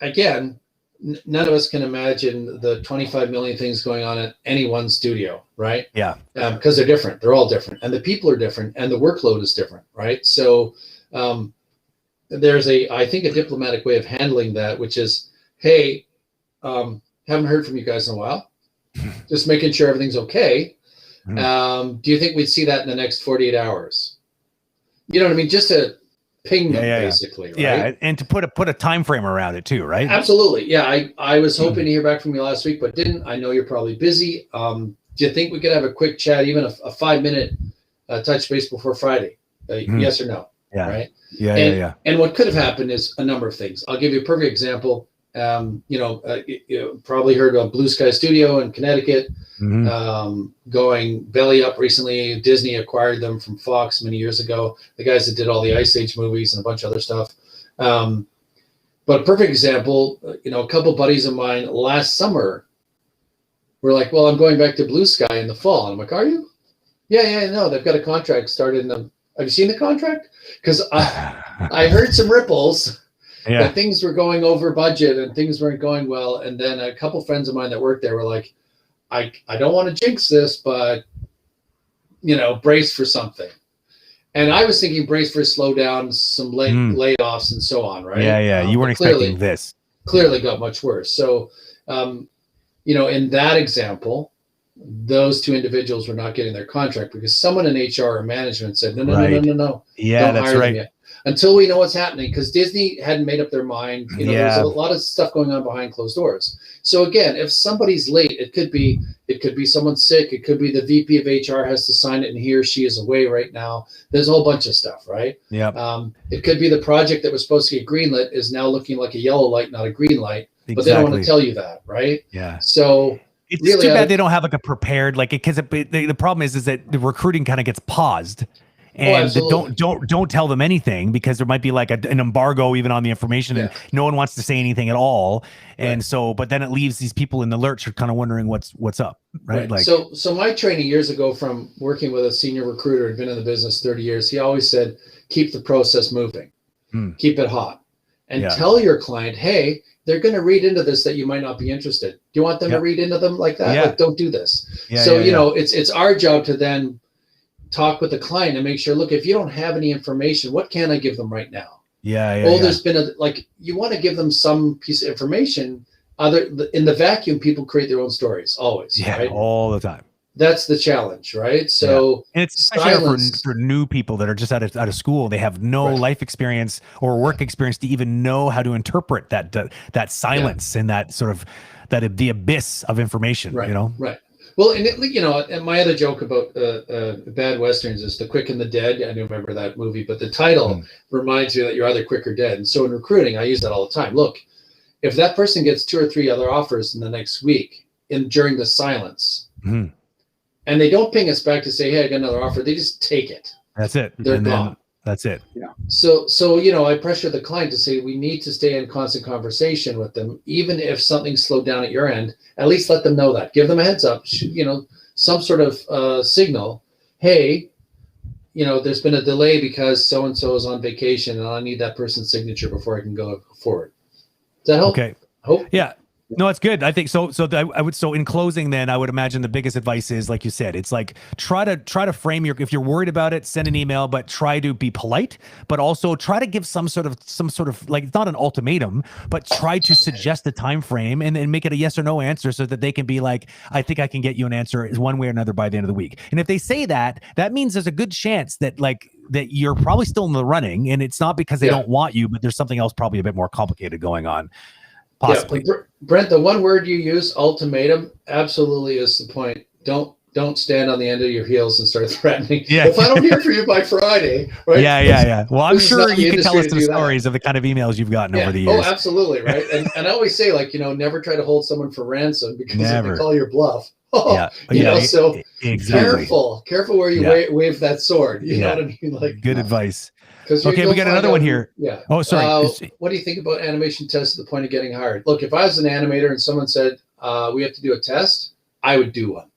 again, none of us can imagine the 25 million things going on at any one studio, right? Yeah. Because they're different. They're all different. And the people are different. And the workload is different, right? So there's I think a diplomatic way of handling that, which is, hey, haven't heard from you guys in a while. Just making sure everything's okay. Do you think we'd see that in the next 48 hours? You know what I mean? Just to ping them, basically, right? Yeah, and to put a time frame around it too, right? Absolutely. Yeah, I was hoping to hear back from you last week, but didn't. I know you're probably busy. Do you think we could have a quick chat, even a 5-minute touch base before Friday? Yes or no? Yeah. Right? Yeah. And what could have happened is a number of things. I'll give you a perfect example. You probably heard of Blue Sky Studio in Connecticut going belly up recently. Disney acquired them from Fox many years ago. The guys that did all the Ice Age movies and a bunch of other stuff. But a perfect example, a couple buddies of mine last summer were like, well, I'm going back to Blue Sky in the fall. And I'm like, are you? Yeah, no, they've got a contract started in the. Have you seen the contract? Because I heard some ripples. Yeah. That things were going over budget and things weren't going well. And then a couple friends of mine that worked there were like, I don't want to jinx this, but, brace for something. And I was thinking brace for a slowdown, some layoffs and so on, right? Yeah. You weren't expecting this. Clearly got much worse. So, in that example, those two individuals were not getting their contract because someone in HR or management said, no. Yeah, that's right. Until we know what's happening, because Disney hadn't made up their mind. There's a lot of stuff going on behind closed doors. So again, if somebody's late, it could be someone sick. It could be the VP of HR has to sign it and he or she is away right now. There's a whole bunch of stuff, right? Yeah. It could be the project that was supposed to get greenlit is now looking like a yellow light, not a green light. Exactly. But they don't want to tell you that, right? Yeah. So it's really too bad they don't have like a prepared, because the problem is that the recruiting kind of gets paused. And don't tell them anything because there might be like an embargo even on the information and no one wants to say anything at all. And so, but then it leaves these people in the lurch who are kind of wondering what's up. Right. Like, so my training years ago from working with a senior recruiter who'd been in the business 30 years, he always said, keep the process moving, keep it hot and tell your client, hey, they're going to read into this that you might not be interested. Do you want them to read into them like that? Yeah. Like, don't do this. It's our job to then talk with the client and make sure, look, if you don't have any information, what can I give them right now? There's been you want to give them some piece of information. In the vacuum, people create their own stories always. Right? All the time. That's the challenge, right? So and it's especially for new people that are just out of school. They have no life experience or work experience to even know how to interpret that silence and that sort of the abyss of information. Right. Well, and my other joke about bad Westerns is The Quick and the Dead. I don't remember that movie, but the title reminds you that you're either quick or dead. And so in recruiting, I use that all the time. Look, if that person gets 2 or 3 other offers in the next week during the silence, and they don't ping us back to say, hey, I got another offer, they just take it. That's it. They're gone. That's it. Yeah. So I pressure the client to say we need to stay in constant conversation with them, even if something's slowed down at your end. At least let them know that. Give them a heads up. Some sort of signal. Hey, there's been a delay because so and so is on vacation, and I need that person's signature before I can go forward. Does that help? Okay. Yeah. No, it's good. I think so. So in closing, then I would imagine the biggest advice is, like you said, it's like try to frame if you're worried about it, send an email, but try to be polite, but also try to give some sort of like, it's not an ultimatum, but try to suggest a time frame and make it a yes or no answer so that they can be like, I think I can get you an answer one way or another by the end of the week. And if they say that means there's a good chance that that you're probably still in the running, and it's not because they don't want you, but there's something else probably a bit more complicated going on. Possibly. Yeah, Brent, the one word you use, ultimatum, absolutely is the point. Don't stand on the end of your heels and start threatening. Yeah. If I don't hear from you by Friday, right? Yeah. Well, I'm sure you can tell us some stories of the kind of emails you've gotten over the years. Oh, absolutely, right. And I always say, never try to hold someone for ransom because if they call your bluff. So exactly. Careful where you wave that sword. You know what I mean? Like, good advice. Okay, we got another one here. Yeah. Oh, sorry. What do you think about animation tests at the point of getting hired? Look, if I was an animator and someone said, we have to do a test, I would do one.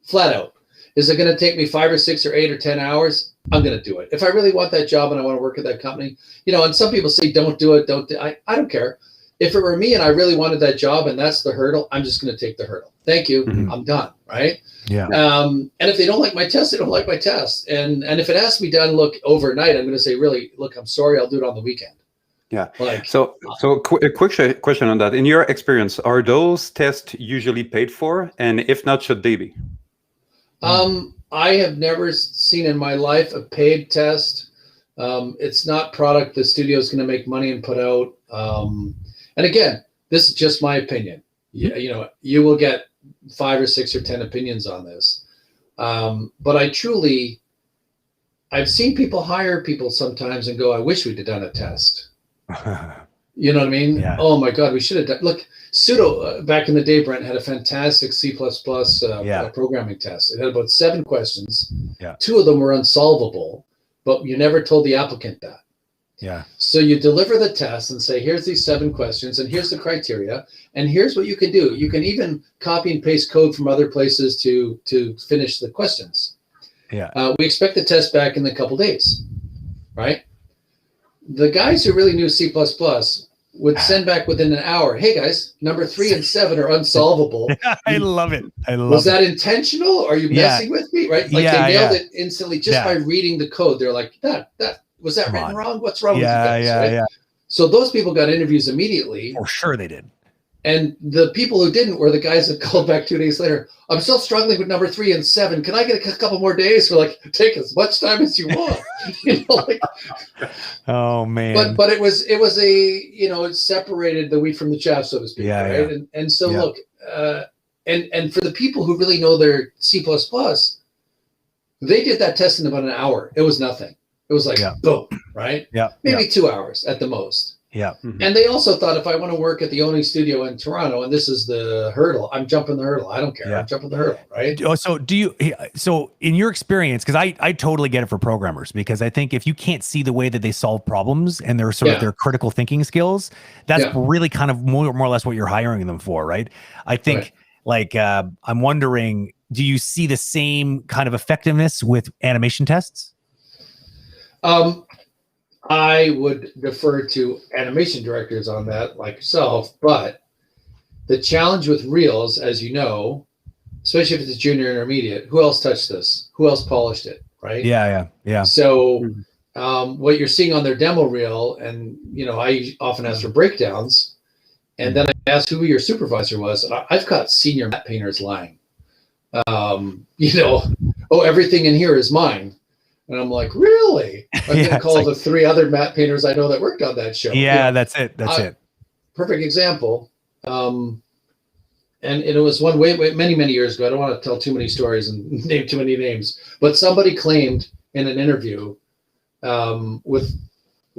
Flat out. Is it going to take me 5 or 6 or 8 or 10 hours? I'm going to do it. If I really want that job and I want to work at that company, and some people say, don't do it. I don't care. If it were me and I really wanted that job and that's the hurdle, I'm just going to take the hurdle. Thank you. I'm done. Right. Yeah. And if they don't like my test, they don't like my test. And if it has to be done, overnight, I'm going to say, really, look, I'm sorry. I'll do it on the weekend. Yeah. Like, so a quick question on that. In your experience, are those tests usually paid for? And if not, should they be? I have never seen in my life a paid test. It's not product the studio is going to make money and put out. And again, this is just my opinion. You know, you will get 5 or 6 or 10 opinions on this. But I've seen people hire people sometimes and go, I wish we'd have done a test. You know what I mean? Yeah. Oh my God, we should have done. Look, Pseudo back in the day, Brent, had a fantastic C++ programming test. It had about 7 questions. Yeah. 2 of them were unsolvable, but you never told the applicant that. Yeah. So you deliver the test and say, here's these 7 questions, and here's the criteria, and here's what you can do. You can even copy and paste code from other places to finish the questions. Yeah. We expect the test back in a couple days, right? The guys who really knew C++ would send back within an hour, hey guys, number 3 and 7 are unsolvable. I love it. Was that intentional? Or are you messing with me? Right? Like they nailed it instantly just by reading the code. They're like, that was that written wrong? What's wrong with you guys? Right? So those people got interviews immediately. For sure they did. And the people who didn't were the guys that called back 2 days later. I'm still struggling with number 3 and 7. Can I get a couple more days? We're like, take as much time as you want. You know, like, oh man. But it was a, you know, it separated the wheat from the chaff, so to speak. Right. Yeah. And so look, and for the people who really know their C++, they did that test in about an hour. It was nothing. It was like boom, right? Yeah. Maybe 2 hours at the most. Yeah. And they also thought, if I want to work at the Oni studio in Toronto and this is the hurdle, I'm jumping the hurdle. I don't care. I'm jumping the hurdle, right? Oh, so in your experience, because I totally get it for programmers, because I think if you can't see the way that they solve problems and their sort of their critical thinking skills, that's really kind of more or less what you're hiring them for, right? I think I'm wondering, do you see the same kind of effectiveness with animation tests? I would defer to animation directors on that, like yourself, but the challenge with reels, as you know, especially if it's a junior intermediate, who else touched this? Who else polished it, right? Yeah. So what you're seeing on their demo reel, and, you know, I often ask for breakdowns, and then I ask who your supervisor was, and I've got senior matte painters lying. You know, oh, everything in here is mine. And I'm like, really? I'm going to call the 3 other matte painters I know that worked on that show. Yeah, that's it. That's it. Perfect example. And it was one many years ago. I don't want to tell too many stories and name too many names. But somebody claimed in an interview with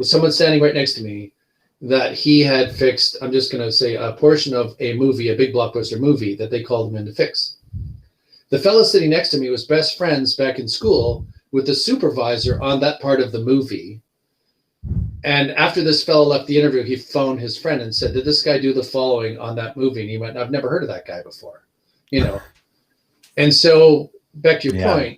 someone standing right next to me that he had fixed, I'm just going to say, a portion of a movie, a big blockbuster movie that they called him in to fix. The fellow sitting next to me was best friends back in school with the supervisor on that part of the movie. And after this fellow left the interview, he phoned his friend and said, did this guy do the following on that movie? And he went, I've never heard of that guy before, you know? And so back to your point,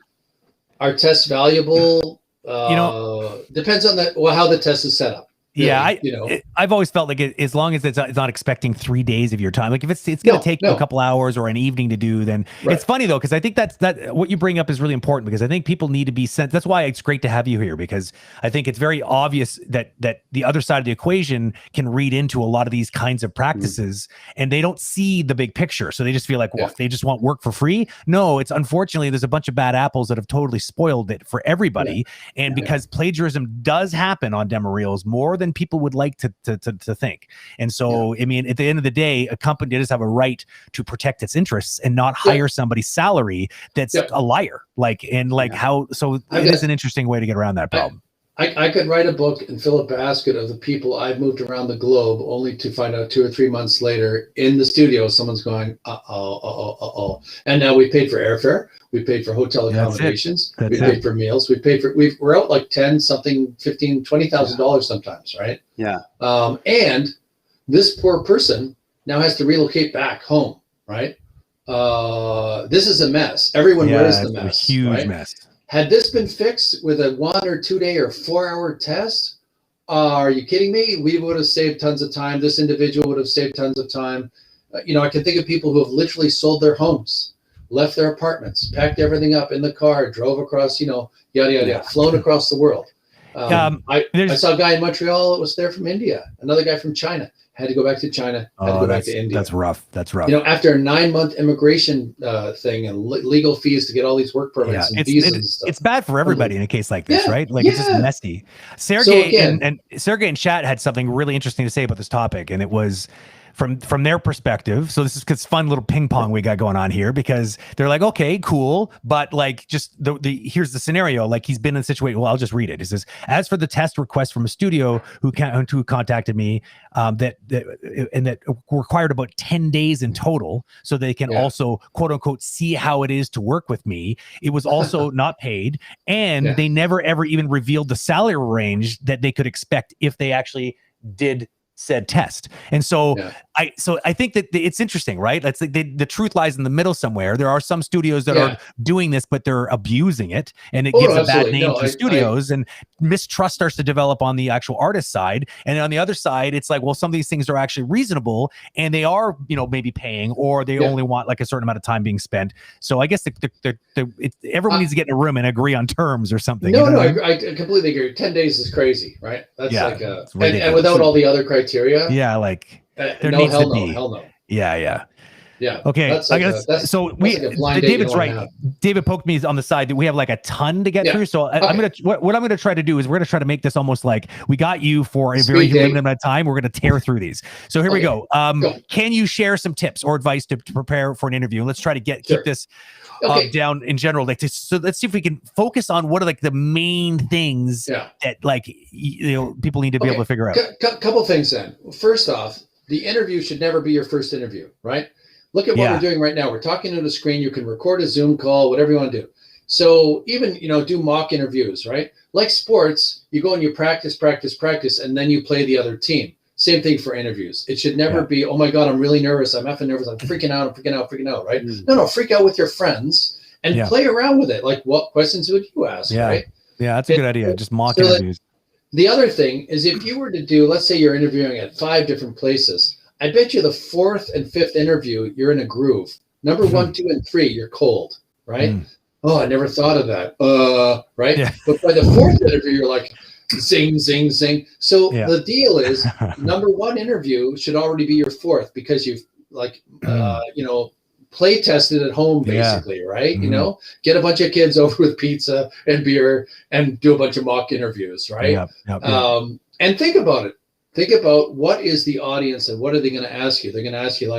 are tests valuable? Depends on how the test is set up. Really, I've always felt like as long as it's not expecting 3 days of your time, like if it's going to take you a couple hours or an evening to do, then it's funny though, because I think that what you bring up is really important, because I think people need to be sent. That's why it's great to have you here, because I think it's very obvious that the other side of the equation can read into a lot of these kinds of practices, and they don't see the big picture, so they just feel like, well, if they just want work for free. No, it's unfortunately there's a bunch of bad apples that have totally spoiled it for everybody, and because plagiarism does happen on demo reels more than people would like to think. And so, I mean, at the end of the day, a company does have a right to protect its interests and not hire somebody's salary that's a liar. So it is an interesting way to get around that problem. I could write a book and fill a basket of the people I've moved around the globe, only to find out 2 or 3 months later in the studio, someone's going, and now we paid for airfare, we paid for hotel accommodations, we paid for meals, we're out like $10,000, $15,000, $20,000 sometimes, right? Yeah. And this poor person now has to relocate back home, right? This is a mess. Everyone wears the mess. A huge mess. Had this been fixed with a 1 or 2 day or 4 hour test, are you kidding me? We would have saved tons of time. This individual would have saved tons of time. I can think of people who have literally sold their homes, left their apartments, packed everything up in the car, drove across, yada, yada, flown across the world. I saw a guy in Montreal that was there from India, another guy from China. Had to go back to China, had to go back to India. That's rough. That's rough. After a 9-month immigration thing and legal fees to get all these work permits and visas and stuff. It's bad for everybody in a case like this, right? Like it's just messy. Sergey and Chat had something really interesting to say about this topic, and it was from their perspective. So this is fun little ping pong we got going on here, because they're like, okay, cool, but like just here's the scenario. Like he's been in a situation. Well, I'll just read it. It says, as for the test request from a studio who contacted me, that required about 10 days in total, so they can also quote unquote see how it is to work with me. It was also not paid, and they never ever even revealed the salary range that they could expect if they actually did said test. And so I think that it's interesting, right? That's like the truth lies in the middle somewhere. There are some studios that are doing this, but they're abusing it, and it gives a bad name to studios, and mistrust starts to develop on the actual artist side. And on the other side, it's like, well, some of these things are actually reasonable, and they are, maybe paying, or they only want like a certain amount of time being spent. So I guess everyone needs to get in a room and agree on terms or something. I completely agree. 10 days is crazy, right? That's and without all the other criteria. There needs to be. Hell no. Yeah. Okay. David's right. David poked me on the side that we have like a ton to get through. So what I'm gonna try to do is we're gonna try to make this almost like we got you for a very limited amount of time. We're gonna tear through these. So here we go. Can you share some tips or advice to prepare for an interview? Let's try to keep this down in general. So let's see if we can focus on what are like the main things that like people need to be able to figure out. Couple things then. First off, the interview should never be your first interview, right? Look at what we're doing right now. We're talking to the screen. You can record a Zoom call, whatever you want to do. So even, do mock interviews, right? Like sports, you go and you practice, and then you play the other team. Same thing for interviews. It should never be, oh my God, I'm really nervous. I'm effing nervous. I'm freaking out, right? No, freak out with your friends and play around with it. Like, what questions would you ask, right? Yeah, that's a good idea. Just mock interviews. The other thing is, if you were to do, let's say you're interviewing at 5 different places, I bet you the 4th and 5th interview, you're in a groove. Number 1, 2, and 3, you're cold, right? Oh, I never thought of that. Right? Yeah. But by the 4th interview, you're like, zing, zing, zing. So the deal is, number 1 interview should already be your 4th, because you've play tested at home, basically, right? Get a bunch of kids over with pizza and beer and do a bunch of mock interviews, right? And think about it. Think about what is the audience and what are they going to ask you? They're going to ask you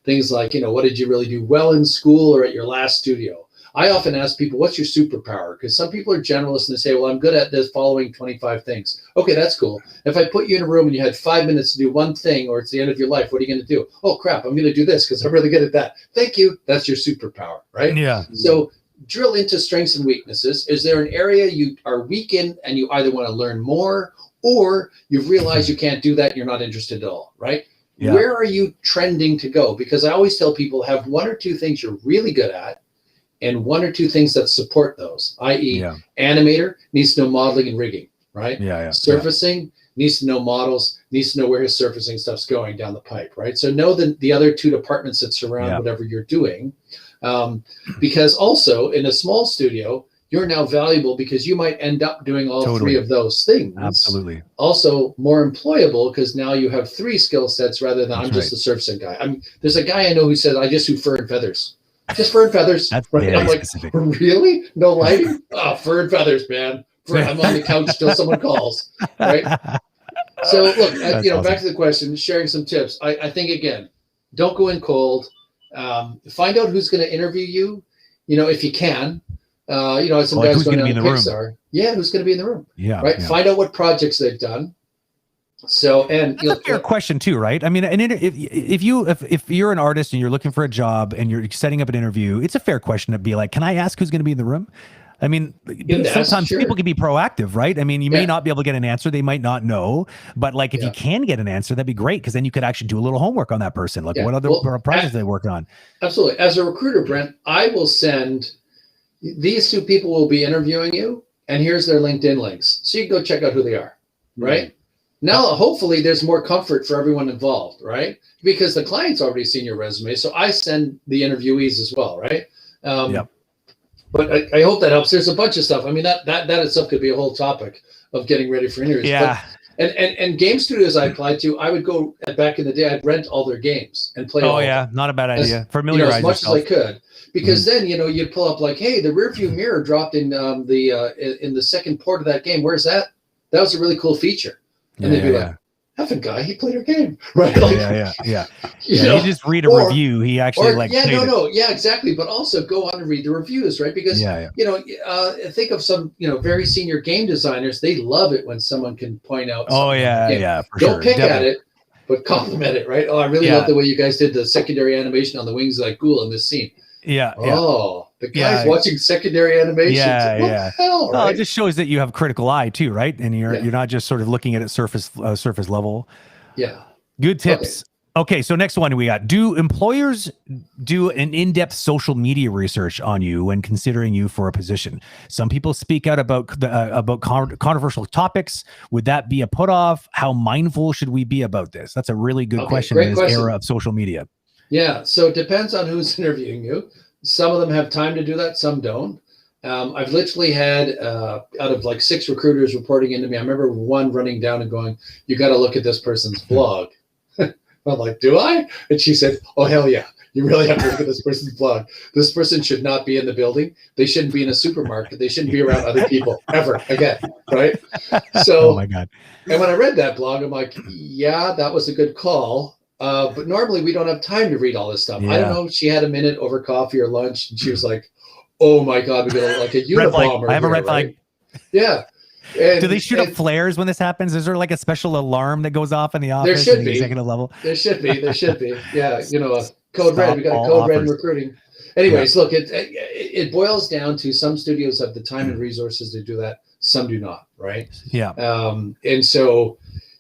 things like, what did you really do well in school or at your last studio? I often ask people, what's your superpower? Because some people are generalists and they say, well, I'm good at this following 25 things. Okay, that's cool. If I put you in a room and you had 5 minutes to do one thing, or it's the end of your life, what are you going to do? Oh, crap, I'm going to do this because I'm really good at that. Thank you. That's your superpower, right? Yeah. So drill into strengths and weaknesses. Is there an area you are weak in and you either want to learn more, or you've realized you can't do that and you're not interested at all, right? Yeah. Where are you trending to go? Because I always tell people, have 1 or 2 things you're really good at and 1 or 2 things that support those, i.e. animator needs to know modeling and rigging, right? Surfacing needs to know models, needs to know where his surfacing stuff's going down the pipe, right? So know the other 2 departments that surround whatever you're doing. Because also in a small studio, you're now valuable because you might end up doing all 3 of those things. Absolutely. Also more employable because now you have 3 skill sets rather than I'm just a surfacing guy. There's a guy I know who says, I just do fur and feathers. Just fur and feathers. That's right. I'm like, really? No lighting? Oh, fur and feathers, man. I'm on the couch till someone calls, right? So look, awesome. Back to the question, sharing some tips. I think, again, don't go in cold. Find out who's going to interview you, if you can. Some guys going on Pixar. Yeah, who's going to be in the room? Yeah, right. Yeah. Find out what projects they've done. So, and that's a fair question too, right? I mean, if you're an artist and you're looking for a job and you're setting up an interview, it's a fair question to be like, can I ask who's going to be in the room? I mean, sometimes people can be proactive, right? I mean, you may not be able to get an answer. They might not know, but like if you can get an answer, that'd be great. Cause then you could actually do a little homework on that person. Like what other projects they work on. Absolutely. As a recruiter, Brent, I will send these 2 people will be interviewing you and here's their LinkedIn links. So you can go check out who they are, right? Now, hopefully there's more comfort for everyone involved, right? Because the client's already seen your resume. So I send the interviewees as well, right? But I hope that helps. There's a bunch of stuff. I mean, that itself could be a whole topic. of getting ready for interviews. Yeah. But, and game studios I applied to, I would go back in the day, I'd rent all their games and play all of them. Not a bad idea. As much as I could. Because then, you'd pull up like, hey, the rear view mirror dropped in the second port of that game. Where's that? That was a really cool feature. And they'd be like, "Effing guy, he played our game." Right? Like, He just read a review. He actually exactly. But also go on and read the reviews, right? Because think of some very senior game designers. They love it when someone can point out. For Don't pick at it, but compliment it, right? Oh, I really love the way you guys did the secondary animation on the wings like Ghoul in this scene. The guy's watching secondary animations. What the hell, right? It just shows that you have critical eye too, right? And you're not just sort of looking at it surface level. Yeah. Good tips. Okay, so next one we got. Do employers do an in-depth social media research on you when considering you for a position? Some people speak out about controversial topics. Would that be a put-off? How mindful should we be about this? That's a really good question in this era of social media. Yeah, so it depends on who's interviewing you. Some of them have time to do that, some don't. I've literally had, out of like 6 recruiters reporting into me, I remember one running down and going, "You got to look at this person's blog." I'm like, "Do I?" And she said, "Oh, hell yeah. You really have to look at this person's blog. This person should not be in the building. They shouldn't be in a supermarket. They shouldn't be around other people ever again." Right? So, oh my God. And when I read that blog, I'm like, yeah, that was a good call. But normally we don't have time to read all this stuff. I don't know if she had a minute over coffee or lunch and she was like, "Oh my God, we got like a Unabomber." I have a red flag. Yeah. And, do they shoot up flares when this happens? Is there like a special alarm that goes off in the office? There should be. Executive level? There should be. Yeah. A code red. We got a code red in recruiting. Anyways, look, it boils down to some studios have the time and resources to do that. Some do not. Right. Yeah. And so,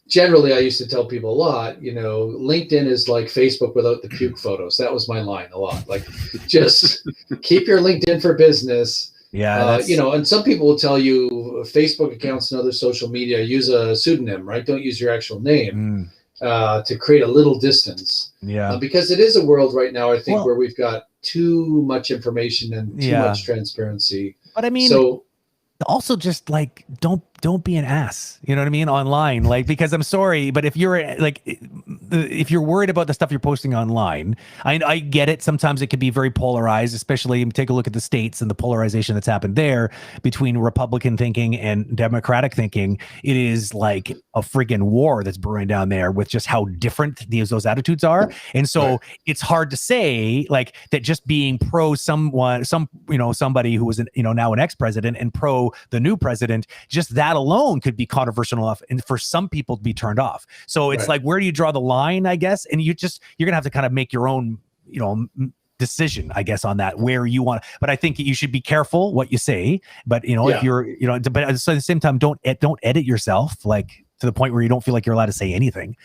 generally, I used to tell people a lot, LinkedIn is like Facebook without the puke photos. That was my line a lot. Like, just keep your LinkedIn for business. Yeah. And some people will tell you Facebook accounts and other social media, use a pseudonym, right? Don't use your actual name to create a little distance. Yeah. Because it is a world right now, I think, where we've got too much information and too much transparency. But I mean, also just like, don't be an ass, you know what I mean, online, like, because I'm sorry, but if you're worried about the stuff you're posting online, I get it. Sometimes it can be very polarized, especially take a look at the States and the polarization that's happened there between Republican thinking and Democratic thinking. It is like a friggin' war that's brewing down there with just how different those attitudes are. And so it's hard to say like that just being pro somebody who was now an ex-president and pro the new president, just that alone could be controversial enough and for some people to be turned off. So it's like, where do you draw the line, I guess? And you're gonna have to kind of make your own, decision, I guess, on that, where you want. But I think you should be careful what you say. But if you're, but at the same time, don't edit yourself like to the point where you don't feel like you're allowed to say anything.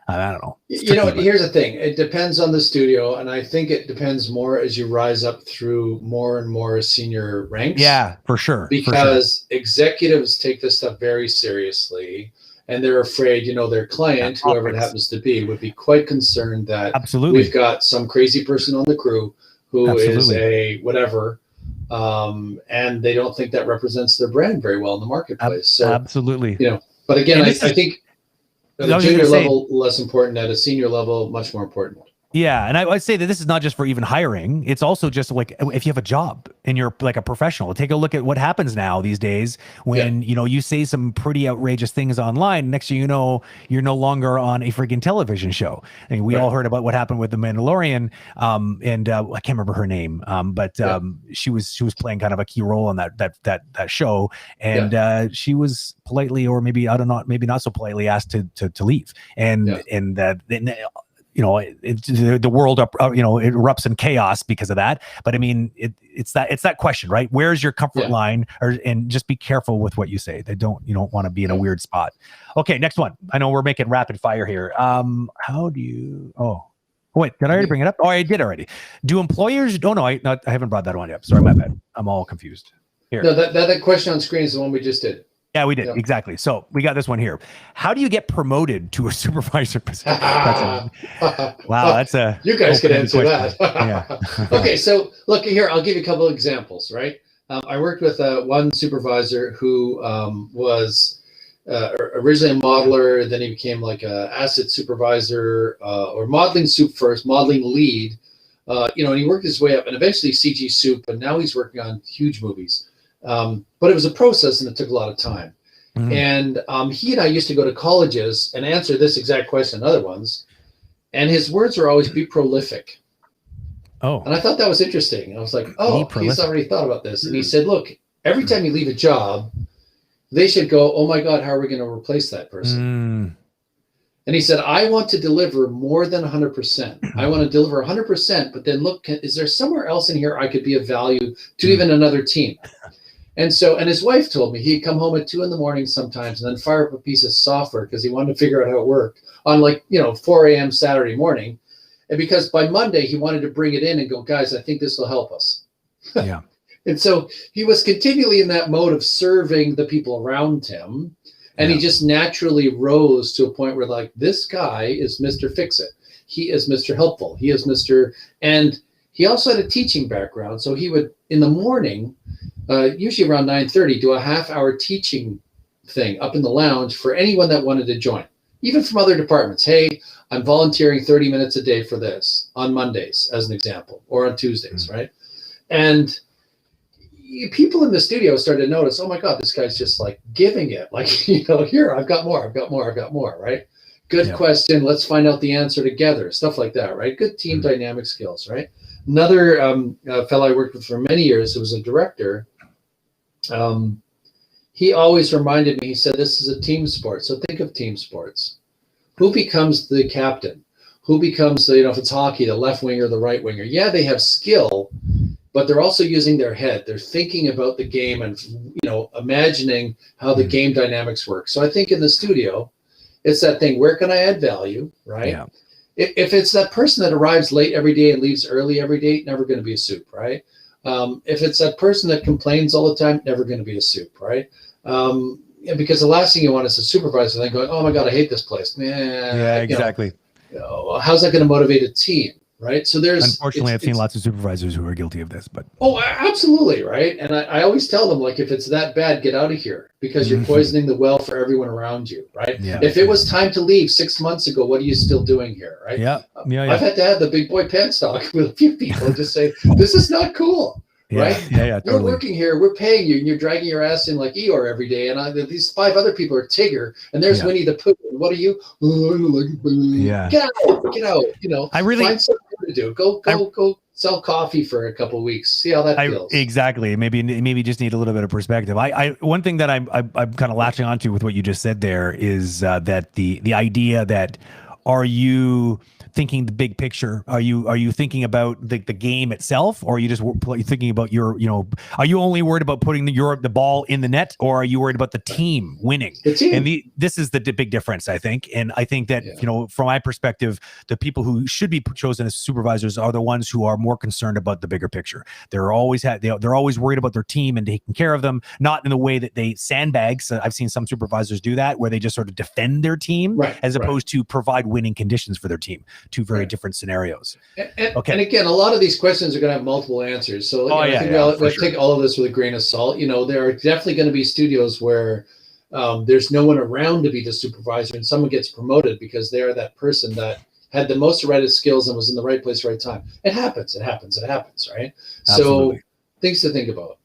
I don't know. Here's the thing. It depends on the studio. And I think it depends more as you rise up through more and more senior ranks. Yeah, for sure. Because executives take this stuff very seriously. And they're afraid, their client, whoever it happens to be, would be quite concerned that we've got some crazy person on the crew who is a whatever. And they don't think that represents their brand very well in the marketplace. So, absolutely. But again, I think at a junior level, less important. At a senior level, much more important. Yeah. And I'd say that this is not just for even hiring. It's also just like if you have a job and you're like a professional, take a look at what happens now these days when, you say some pretty outrageous things online. Next thing you know, you're no longer on a freaking television show. And we all heard about what happened with The Mandalorian. And I can't remember her name. But she was playing kind of a key role on that show. And she was politely, or maybe, I don't know, maybe not so politely asked to leave. The world it erupts in chaos because of that. But I mean, it's that question, right? Where's your comfort line? And just be careful with what you say. You don't want to be in a weird spot. Okay, next one. I know we're making rapid fire here. How do you? Oh, wait, did I already bring it up? Oh, I did already. Do employers? Oh no, I haven't brought that one up. Sorry, my bad. I'm all confused. Here. No, that question on screen is the one we just did. Yeah, we did. Yeah. Exactly. So we got this one here. How do you get promoted to a supervisor position? You guys can answer that. Yeah. Okay. So look here, I'll give you a couple of examples, right? I worked with one supervisor who was originally a modeler, then he became like a asset supervisor, or modeling soup first, modeling lead. And he worked his way up, and eventually CG Soup, and now he's working on huge movies. But it was a process, and it took a lot of time. And he and I used to go to colleges and answer this exact question and other ones. And his words were always, be prolific. Oh. And I thought that was interesting. I was like, oh, he's already thought about this. And he said, look, every time you leave a job, they should go, oh my God, how are we going to replace that person? And he said, I want to deliver more than 100%. I want to deliver 100%, but then look, is there somewhere else in here I could be of value to even another team? And his wife told me he'd come home at 2 a.m. sometimes and then fire up a piece of software because he wanted to figure out how it worked on 4 a.m. Saturday morning. And because by Monday he wanted to bring it in and go, guys, I think this will help us. Yeah. And so he was continually in that mode of serving the people around him. And he just naturally rose to a point where like, this guy is Mr. Fix-It. He is Mr. Helpful. He is Mr. And he also had a teaching background. So he would, in the morning, usually around 9:30, do a half-hour teaching thing up in the lounge for anyone that wanted to join, even from other departments. Hey, I'm volunteering 30 minutes a day for this on Mondays, as an example, or on Tuesdays, right? And people in the studio started to notice, oh my God, this guy's just like giving it. Like, here, I've got more, right? Good question. Let's find out the answer together. Stuff like that, right? Good team dynamic skills, right? Another fellow I worked with for many years, who was a director, he always reminded me, he said, this is a team sport. So think of team sports. Who becomes the captain? Who becomes, if it's hockey, the left winger, the right winger? Yeah, they have skill, but they're also using their head. They're thinking about the game and, imagining how the game dynamics work. So I think in the studio, it's that thing, where can I add value, right? Yeah. If it's that person that arrives late every day and leaves early every day, never going to be a soup, right? If it's that person that complains all the time, never going to be a soup, right? Because the last thing you want is a supervisor then going, oh my God, I hate this place. Yeah, exactly. How's that going to motivate a team, right? So unfortunately, I've seen lots of supervisors who are guilty of this, but. Oh, absolutely, right? And I always tell them, like, if it's that bad, get out of here, because you're poisoning the well for everyone around you, right? Yeah. If it was time to leave 6 months ago, what are you still doing here, right? Yeah. I've had to have the big boy pants talk with a few people and just say, this is not cool. Right? Yeah, totally. We're working here, we're paying you, and you're dragging your ass in like Eeyore every day. And these 5 other people are Tigger, and there's Winnie the Pooh. And what are you? Get out. I really find something to do. Go sell coffee for a couple of weeks. See how that feels. Exactly. Maybe just need a little bit of perspective. One thing that I'm kind of latching onto with what you just said there is that the idea that, are you thinking the big picture? Are you thinking about the game itself, or are you just thinking about are you only worried about putting the ball in the net, or are you worried about the team winning? The team. And this is the big difference, I think. And I think that, from my perspective, the people who should be chosen as supervisors are the ones who are more concerned about the bigger picture. They're always worried about their team and taking care of them, not in the way that they sandbag. So I've seen some supervisors do that, where they just sort of defend their team, as opposed to provide winning conditions for their team. Two very different scenarios. And again, a lot of these questions are going to have multiple answers. So I think let's take all of this with a grain of salt. There are definitely going to be studios where there's no one around to be the supervisor, and someone gets promoted because they're that person that had the most right skills and was in the right place, right time. It happens, right? Absolutely. So things to think about.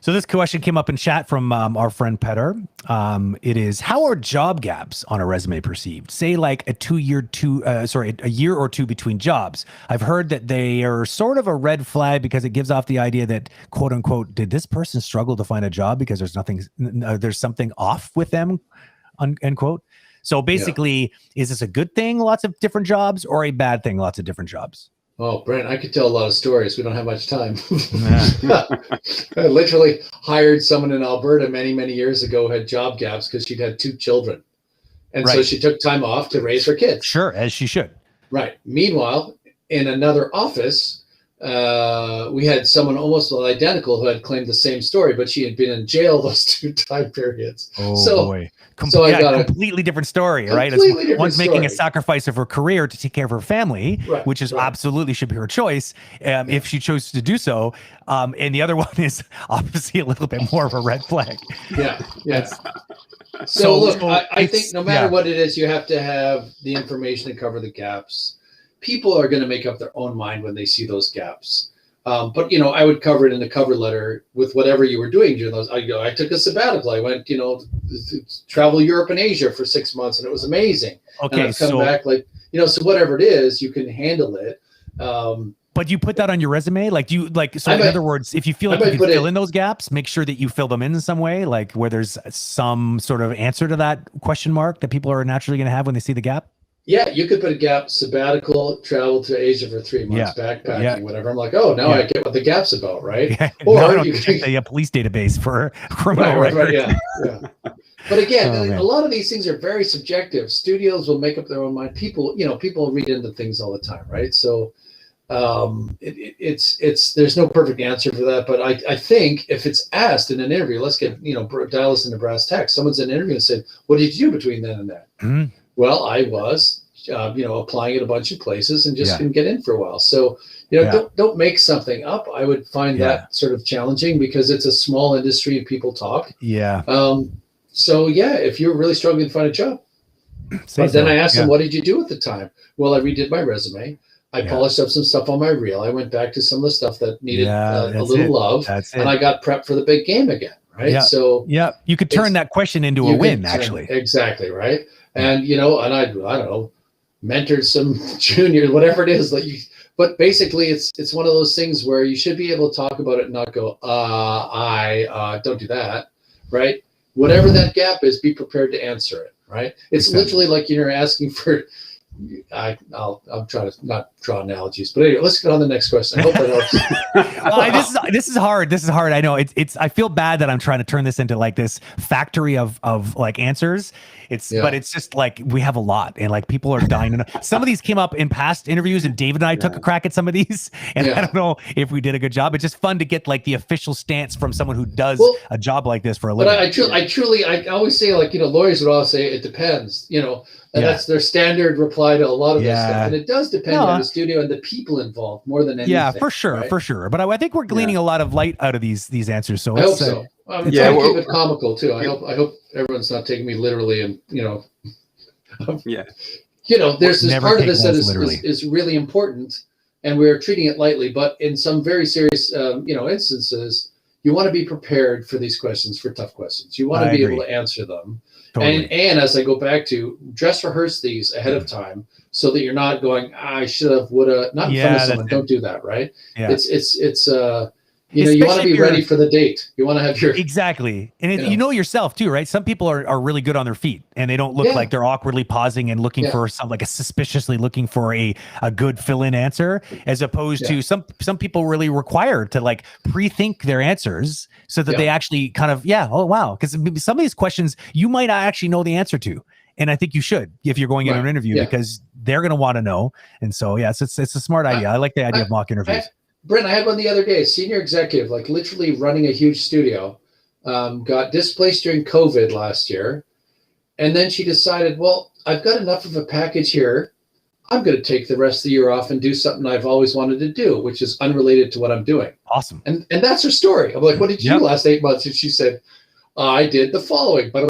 So this question came up in chat from our friend Petter. It is, how are job gaps on a resume perceived? Say like a year or two between jobs. I've heard that they are sort of a red flag because it gives off the idea that, quote unquote, did this person struggle to find a job because there's something off with them, end quote. So basically, is this a good thing, lots of different jobs, or a bad thing, lots of different jobs? Oh, Brent, I could tell a lot of stories. We don't have much time. I literally hired someone in Alberta many, many years ago who had job gaps because she'd had 2 children. And so she took time off to raise her kids. Sure, as she should. Right. Meanwhile, in another office, we had someone almost identical who had claimed the same story, but she had been in jail those 2 time periods. Oh, boy. I got a completely different story, right? One's making a sacrifice of her career to take care of her family, which is absolutely should be her choice if she chose to do so. And the other one is obviously a little bit more of a red flag. Yeah. So look, I think no matter what it is, you have to have the information to cover the gaps. People are going to make up their own mind when they see those gaps. But I would cover it in the cover letter with whatever you were doing during those. I took a sabbatical. I went, to travel Europe and Asia for 6 months, and it was amazing. Okay, and I've come back so whatever it is, you can handle it. But you put that on your resume? So in other words, if you feel like you can fill in those gaps, make sure that you fill them in some way, like where there's some sort of answer to that question mark that people are naturally going to have when they see the gap. Yeah, you could put a gap: sabbatical, travel to Asia for 3 months, backpacking, whatever. I'm like, oh, now I get what the gap's about, right? Yeah. Or you check the police database for criminal records. Yeah. But again, a lot of these things are very subjective. Studios will make up their own mind. People read into things all the time, right? So it's there's no perfect answer for that. But I think if it's asked in an interview, let's get dial us into brass tacks. Someone's in an interview and said, "What did you do between then and that?" Mm-hmm. Well, I was, applying at a bunch of places and just couldn't get in for a while. So, don't make something up. I would find that sort of challenging because it's a small industry and people talk. Yeah. So if you're really struggling to find a job, then I asked them, what did you do at the time? Well, I redid my resume. I polished up some stuff on my reel. I went back to some of the stuff that needed a little love, and I got prepped for the big game again. Right. Yeah. So you could turn that question into a win, actually. Exactly. Right. And, and I don't know, mentored some juniors, whatever it is. But basically it's one of those things where you should be able to talk about it and not go, don't do that. Right. Whatever that gap is, be prepared to answer it. Right. It's literally like you're asking for, I'm trying to not draw analogies, but anyway, let's get on the next question. I hope that helps. This is hard. This is hard. I know it's. I feel bad that I'm trying to turn this into like this factory of like answers. But it's just like we have a lot, and like people are dying. Some of these came up in past interviews, and David and I took a crack at some of these, and I don't know if we did a good job. It's just fun to get like the official stance from someone who does a job like this for a living. But I always say, like, lawyers would always say it depends, and that's their standard reply to a lot of this stuff. And it does depend on the studio and the people involved more than anything. Yeah, for sure, right? for sure. But I think we're gleaning a lot of light out of these answers. So I hope so. I'm trying to keep it comical too. I hope everyone's not taking me literally, and there's this part of this that is really important, and we're treating it lightly. But in some very serious, instances, you want to be prepared for these questions, for tough questions. You want to be able to answer them. Totally. And as I go back to dress rehearse these ahead of time, so that you're not going, I should have, would have, not in front of someone. Don't do that, right? Yeah. It's you want to be ready for the date. You want to have your exactly, and yourself too, right? Some people are really good on their feet, and they don't look like they're awkwardly pausing and looking for suspiciously looking for a good fill-in answer, as opposed to some people really require to like pre-think their answers so that they actually kind of because some of these questions you might not actually know the answer to. And I think you should, if you're going into an interview, because they're going to want to know. And so, it's a smart idea. I like the idea of mock interviews. Brent, I had one the other day, senior executive, like literally running a huge studio, got displaced during COVID last year. And then she decided, well, I've got enough of a package here. I'm going to take the rest of the year off and do something I've always wanted to do, which is unrelated to what I'm doing. Awesome. And that's her story. I'm like, what did you do last 8 months? And she said, I did the following. Like,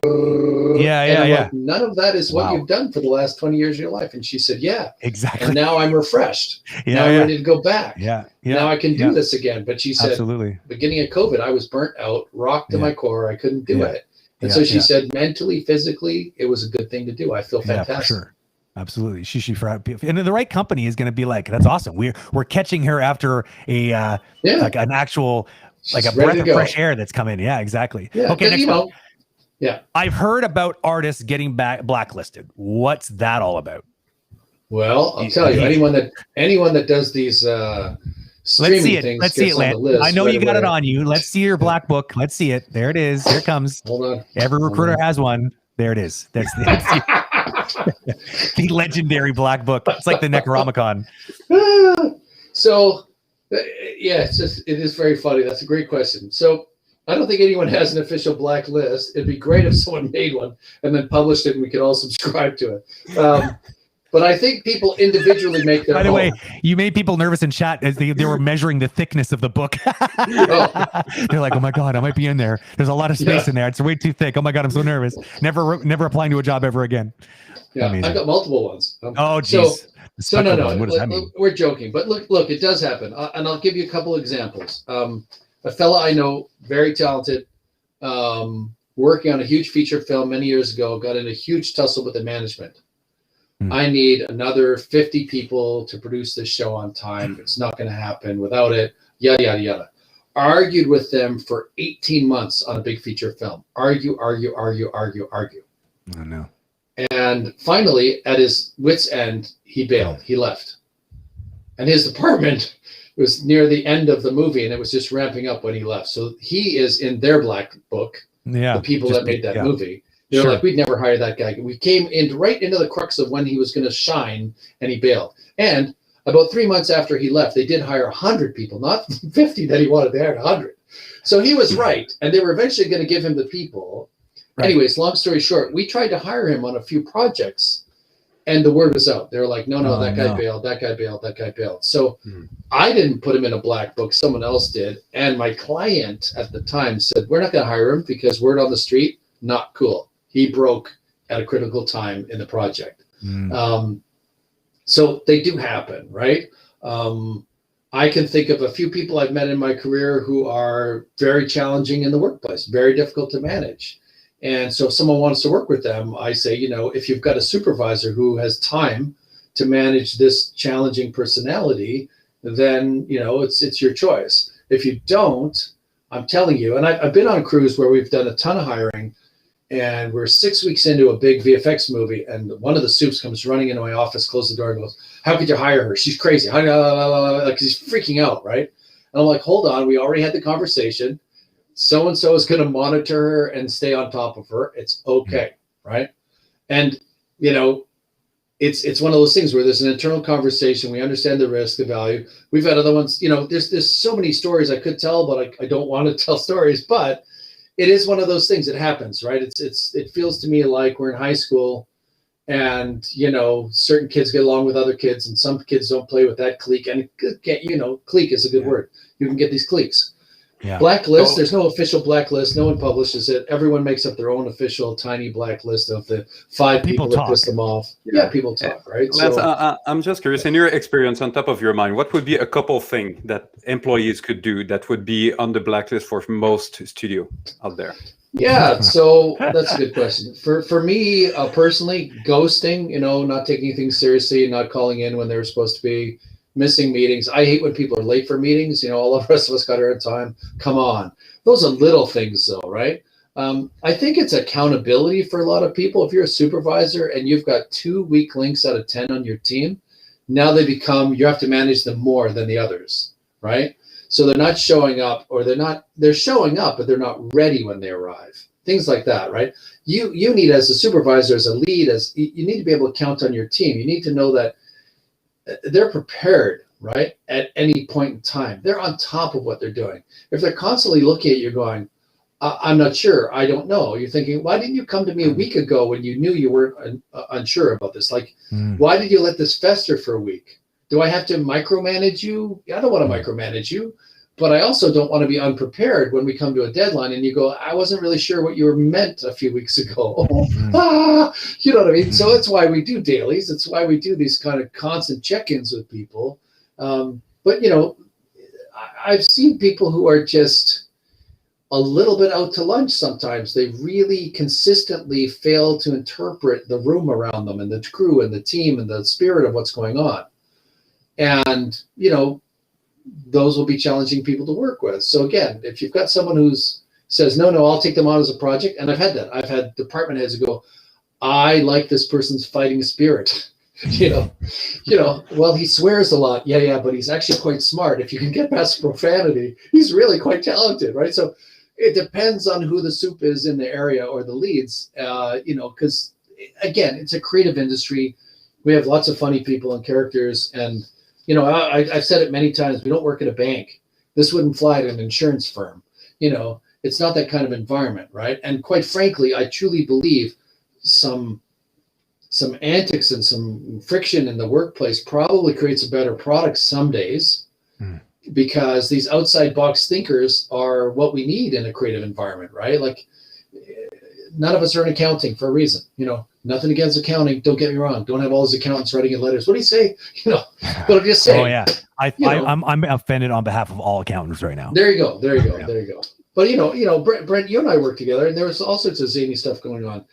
none of that is what you've done for the last 20 years of your life. And she said, exactly. And now I'm refreshed. Now I'm ready to go back. Now I can do this again. But she said, beginning of COVID, I was burnt out, rocked to my core. I couldn't do it. And so she said, mentally, physically, it was a good thing to do. I feel fantastic. For sure. Absolutely. And the right company is going to be like, that's awesome. We're catching her after like an actual, like a breath of fresh air that's come in. Yeah, exactly. Yeah, okay. Next one. I've heard about artists getting blacklisted. What's that all about? Well, I'll tell you, anyone that does these streaming things. Let's see it, Lance. I know you got it on you. Let's see your black book. Let's see it. There it is. Here it comes. Hold on. Every recruiter has one. There it is. That's the legendary black book. It's like the Necronomicon. So, it is very funny. That's a great question. So, I don't think anyone has an official black list. It'd be great if someone made one and then published it and we could all subscribe to it. But I think people individually make their own. By the way, you made people nervous in chat as they were measuring the thickness of the book. They're like, oh my God, I might be in there. There's a lot of space in there. It's way too thick. Oh my God, I'm so nervous. Never applying to a job ever again. Yeah, Amazing. I've got multiple ones. Oh, geez. So no. What does that mean? We're joking. But look, it does happen. And I'll give you a couple examples. A fella I know, very talented, working on a huge feature film many years ago, got in a huge tussle with the management. I need another 50 people to produce this show on time. It's not going to happen without it. Yada, yada, yada. Argued with them for 18 months on a big feature film. Argue. Oh, no. And finally, at his wit's end, he bailed. He left. And his department was near the end of the movie, and it was just ramping up when he left. So he is in their black book, the people that made that movie. They're like, we'd never hire that guy. We came in right into the crux of when he was going to shine, and he bailed. And about 3 months after he left, they did hire 100 people, not 50 that he wanted. They hired 100. So he was right, and they were eventually going to give him the people. Right. Anyways, long story short, we tried to hire him on a few projects, and the word was out. They were like, no, that guy bailed, that guy bailed, that guy bailed. So I didn't put him in a black book. Someone else did. And my client at the time said, we're not going to hire him because word on the street, not cool. He broke at a critical time in the project. So they do happen, right? I can think of a few people I've met in my career who are very challenging in the workplace, very difficult to manage. And so if someone wants to work with them, I say, if you've got a supervisor who has time to manage this challenging personality, then, it's your choice. If you don't, I'm telling you, and I've been on crews where we've done a ton of hiring, and we're 6 weeks into a big VFX movie, and one of the supes comes running into my office, closes the door, and goes, how could you hire her? She's crazy. Like, he's freaking out, right? And I'm like, hold on, we already had the conversation. So-and-so is going to monitor her and stay on top of her. It's okay, right? And, it's one of those things where there's an internal conversation. We understand the risk, the value. We've had other ones, there's so many stories I could tell, but I don't want to tell stories, but it is one of those things that happens, right? It feels to me like we're in high school and, certain kids get along with other kids and some kids don't play with that clique. And, clique is a good word. You can get these cliques. Yeah. Blacklist, there's no official blacklist. No one publishes it. Everyone makes up their own official tiny blacklist of the 5 people that piss them off. Yeah, people talk, right? Lance, I'm just curious, in your experience, on top of your mind, what would be a couple things that employees could do that would be on the blacklist for most studio out there? Yeah, so that's a good question. For me, personally, ghosting, not taking anything seriously, not calling in when they're supposed to be, missing meetings. I hate when people are late for meetings. All the rest of us got here on time. Come on. Those are little things though, right? I think it's accountability for a lot of people. If you're a supervisor and you've got 2 weak links out of 10 on your team, now you have to manage them more than the others, right? So they're not showing up, or they're showing up, but they're not ready when they arrive. Things like that, right? You need, as a supervisor, as a lead, you need to be able to count on your team. You need to know that they're prepared, right? At any point in time, they're on top of what they're doing. If they're constantly looking at you going, I'm not sure, I don't know. You're thinking, why didn't you come to me a week ago when you knew you weren't unsure about this? Like, why did you let this fester for a week? Do I have to micromanage you? I don't want to micromanage you, but I also don't want to be unprepared when we come to a deadline and you go, I wasn't really sure what you were meant a few weeks ago. You know what I mean? So that's why we do dailies. It's why we do these kind of constant check-ins with people. But, I've seen people who are just a little bit out to lunch sometimes. They really consistently fail to interpret the room around them and the crew and the team and the spirit of what's going on. And, those will be challenging people to work with. So again, if you've got someone who says, no, I'll take them on as a project. And I've had that. I've had department heads who go, I like this person's fighting spirit. Well, he swears a lot. Yeah, but he's actually quite smart. If you can get past profanity, he's really quite talented, right? So it depends on who the soup is in the area or the leads, because again, it's a creative industry. We have lots of funny people and characters, and I've said it many times. We don't work at a bank. This wouldn't fly at an insurance firm. It's not that kind of environment, right? And quite frankly, I truly believe some some antics and some friction in the workplace probably creates a better product some days, because these outside box thinkers are what we need in a creative environment, right? Like, none of us are in accounting for a reason, nothing against accounting. Don't get me wrong. Don't have all those accountants writing in letters. What do you say? But I'm just saying. Oh yeah. I'm offended on behalf of all accountants right now. There you go. But Brent, you and I work together, and there was all sorts of zany stuff going on.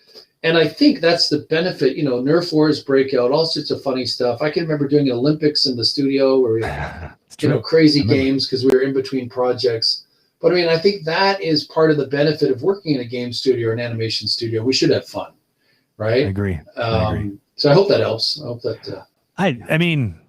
And I think that's the benefit, Nerf Wars breakout, all sorts of funny stuff. I can remember doing Olympics in the studio where we, crazy games because we were in between projects. But I mean, I think that is part of the benefit of working in a game studio or an animation studio. We should have fun, right? I agree. So I hope that helps. I hope that. I mean,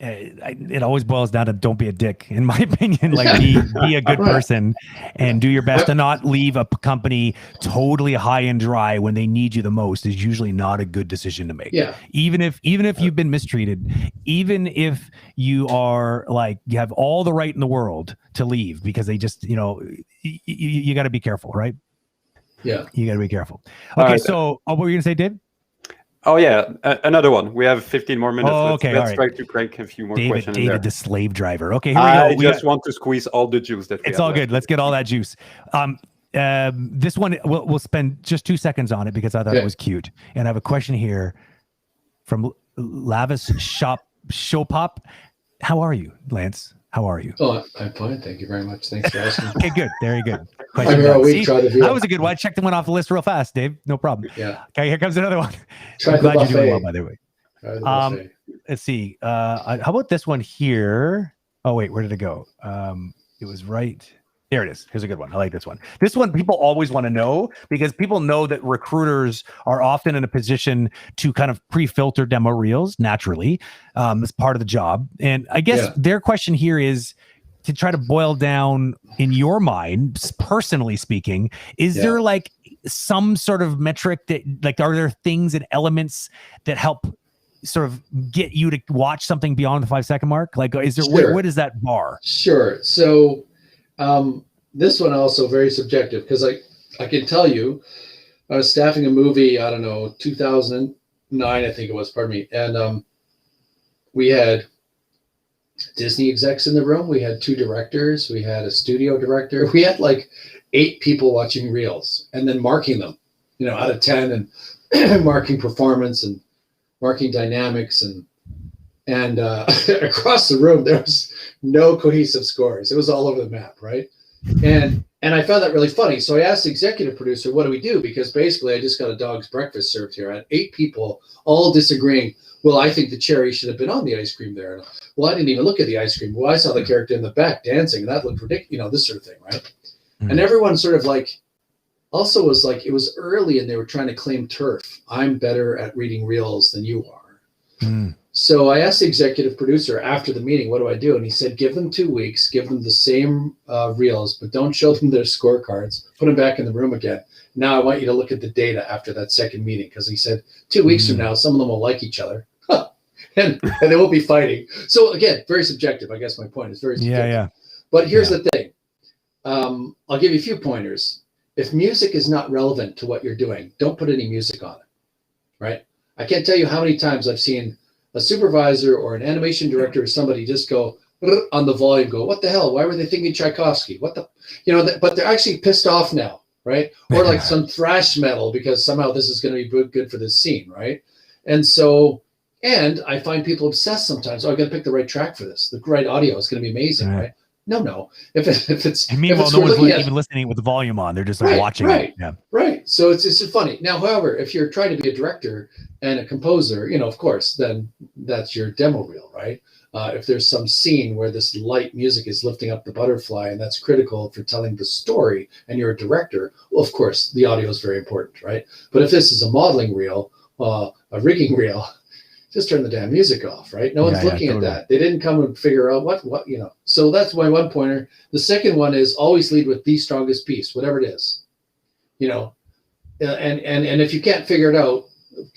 it always boils down to don't be a dick, in my opinion. Like, be a good person and do your best to not leave a company totally high and dry when they need you the most is usually not a good decision to make. Yeah. Even if you've been mistreated, even if you are like, you have all the right in the world to leave because they just, you got to be careful, right? Yeah. You got to be careful. Okay. Right. So what were you going to say, Dave? Oh yeah, another one. We have 15 more minutes. Oh, let's okay, let's all try right. to crank a few more David, questions in there. the slave driver. Okay, here we go. I just want to squeeze all the juice that we It's have all left. good. Let's get all that juice. This one, we'll spend just 2 seconds on it because I thought it was cute. And I have a question here from Lavis Shopop. How are you, Lance? How are you? Oh, I'm fine. Thank you very much. Thanks for asking. Okay, good. Very good. I'm here all week. Try the that was a good one. I checked the one off the list real fast, Dave. No problem. Yeah. Okay, here comes another one. Try I'm glad the you're doing well, buffet. by the way. Try the buffet. Let's see. How about this one here? Oh, wait, where did it go? It was right. There it is. Here's a good one. I like this one. This one people always want to know because people know that recruiters are often in a position to kind of pre-filter demo reels naturally. As part of the job. And I guess their question here is to try to boil down in your mind, personally speaking, is there like some sort of metric that, like, are there things and elements that help sort of get you to watch something beyond the 5-second mark? Like, is there, what is that bar? Sure. So this one also very subjective because I can tell you, I was staffing a movie, I don't know, 2009, I think it was, pardon me. And we had Disney execs in the room. We had 2 directors. We had a studio director. We had like 8 people watching reels and then marking them, out of 10 and marking performance and marking dynamics and across the room, there was no cohesive scores. It was all over the map, right? And I found that really funny. So I asked the executive producer, what do we do? Because basically I just got a dog's breakfast served here. I had 8 people all disagreeing. Well, I think the cherry should have been on the ice cream there. Well, I didn't even look at the ice cream. Well, I saw the character in the back dancing. That looked ridiculous, this sort of thing, right? Mm-hmm. And everyone sort of like, also was like, it was early and they were trying to claim turf. I'm better at reading reels than you are. Mm. So I asked the executive producer after the meeting, what do I do? And he said, give them 2 weeks, give them the same reels, but don't show them their scorecards, put them back in the room again. Now I want you to look at the data after that second meeting. Because he said 2 weeks from now, some of them will like each other. And they won't be fighting. So again, very subjective. I guess my point is very subjective. Yeah. But here's the thing. I'll give you a few pointers. If music is not relevant to what you're doing, don't put any music on it, right? I can't tell you how many times I've seen a supervisor or an animation director or somebody just go on the volume, go, what the hell? Why were they thinking Tchaikovsky? What the, but they're actually pissed off now, right? Or like some thrash metal because somehow this is going to be good for this scene, right? And I find people obsessed sometimes. Oh, I got to pick the right track for this. The right audio is going to be amazing, right? No. If it's and meanwhile, no one's even listening with the volume on. They're just like watching. Right. Yeah. Right. So it's just funny. Now, however, if you're trying to be a director and a composer, of course, then that's your demo reel, right? If there's some scene where this light music is lifting up the butterfly and that's critical for telling the story and you're a director, well, of course, the audio is very important, right? But if this is a modeling reel, a rigging reel, just turn the damn music off, right? No one's looking at that. They didn't come and figure out what. So that's my one pointer. The second one is always lead with the strongest piece, whatever it is, and if you can't figure it out,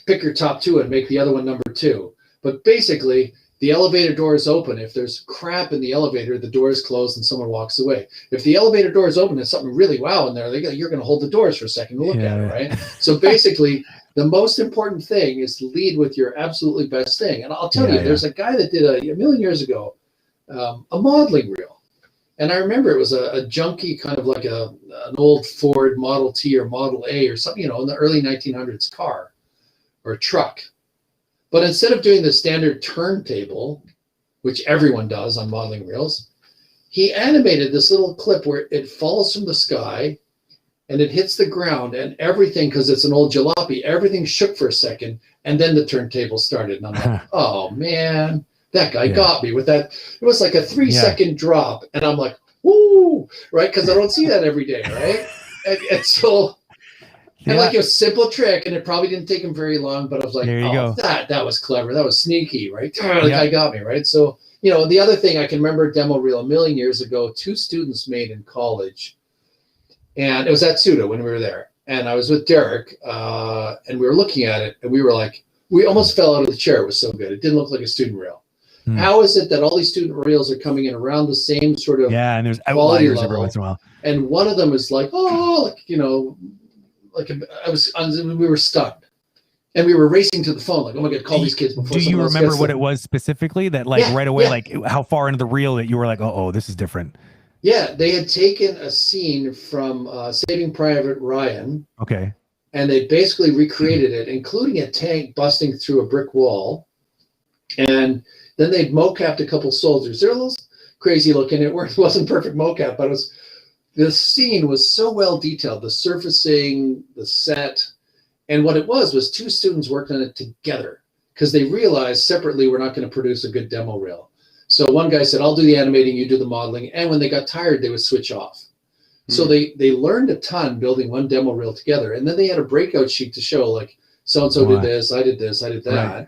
pick your top 2 and make the other one number 2. But basically, the elevator door is open. If there's crap in the elevator, the door is closed and someone walks away. If the elevator door is open and something really wow in there, you're going to hold the doors for a second to look at it, right? So basically, the most important thing is to lead with your absolutely best thing. And I'll tell you, there's a guy that did a million years ago, a modeling reel. And I remember it was a junky kind of like an old Ford Model T or Model A or something, in the early 1900s car or truck. But instead of doing the standard turntable, which everyone does on modeling reels, he animated this little clip where it falls from the sky and it hits the ground, and everything, because it's an old jalopy, everything shook for a second, and then the turntable started. And I'm like, oh man, that guy got me with that. It was like a 3-second drop, and I'm like, woo, right? Because I don't see that every day, right? And so, and like a simple trick, and it probably didn't take him very long, but I was like, oh, that was clever. That was sneaky, right? The guy got me, right? So, the other thing I can remember a demo reel a million years ago, 2 students made in college. And it was at SUDA when we were there. And I was with Derek, and we were looking at it, and we were like, we almost fell out of the chair. It was so good. It didn't look like a student reel. How is it that all these student reels are coming in around the same sort of and there's outliers every once in a while. And one of them is like, we were stunned. And we were racing to the phone, like, oh my God, call these kids before. Do you remember what it was specifically that right away, like how far into the reel that you were like, oh, this is different? Yeah, they had taken a scene from Saving Private Ryan. Okay. And they basically recreated it, including a tank busting through a brick wall. And then they'd mocapped a couple soldiers. They're a little crazy looking. It wasn't perfect mocap, but the scene was so well detailed. The surfacing, the set. And what it was 2 students worked on it together because they realized separately we're not going to produce a good demo reel. So one guy said, I'll do the animating, you do the modeling. And when they got tired, they would switch off. So they learned a ton building one demo reel together. And then they had a breakout sheet to show, like, so-and-so did this, I did that. Right.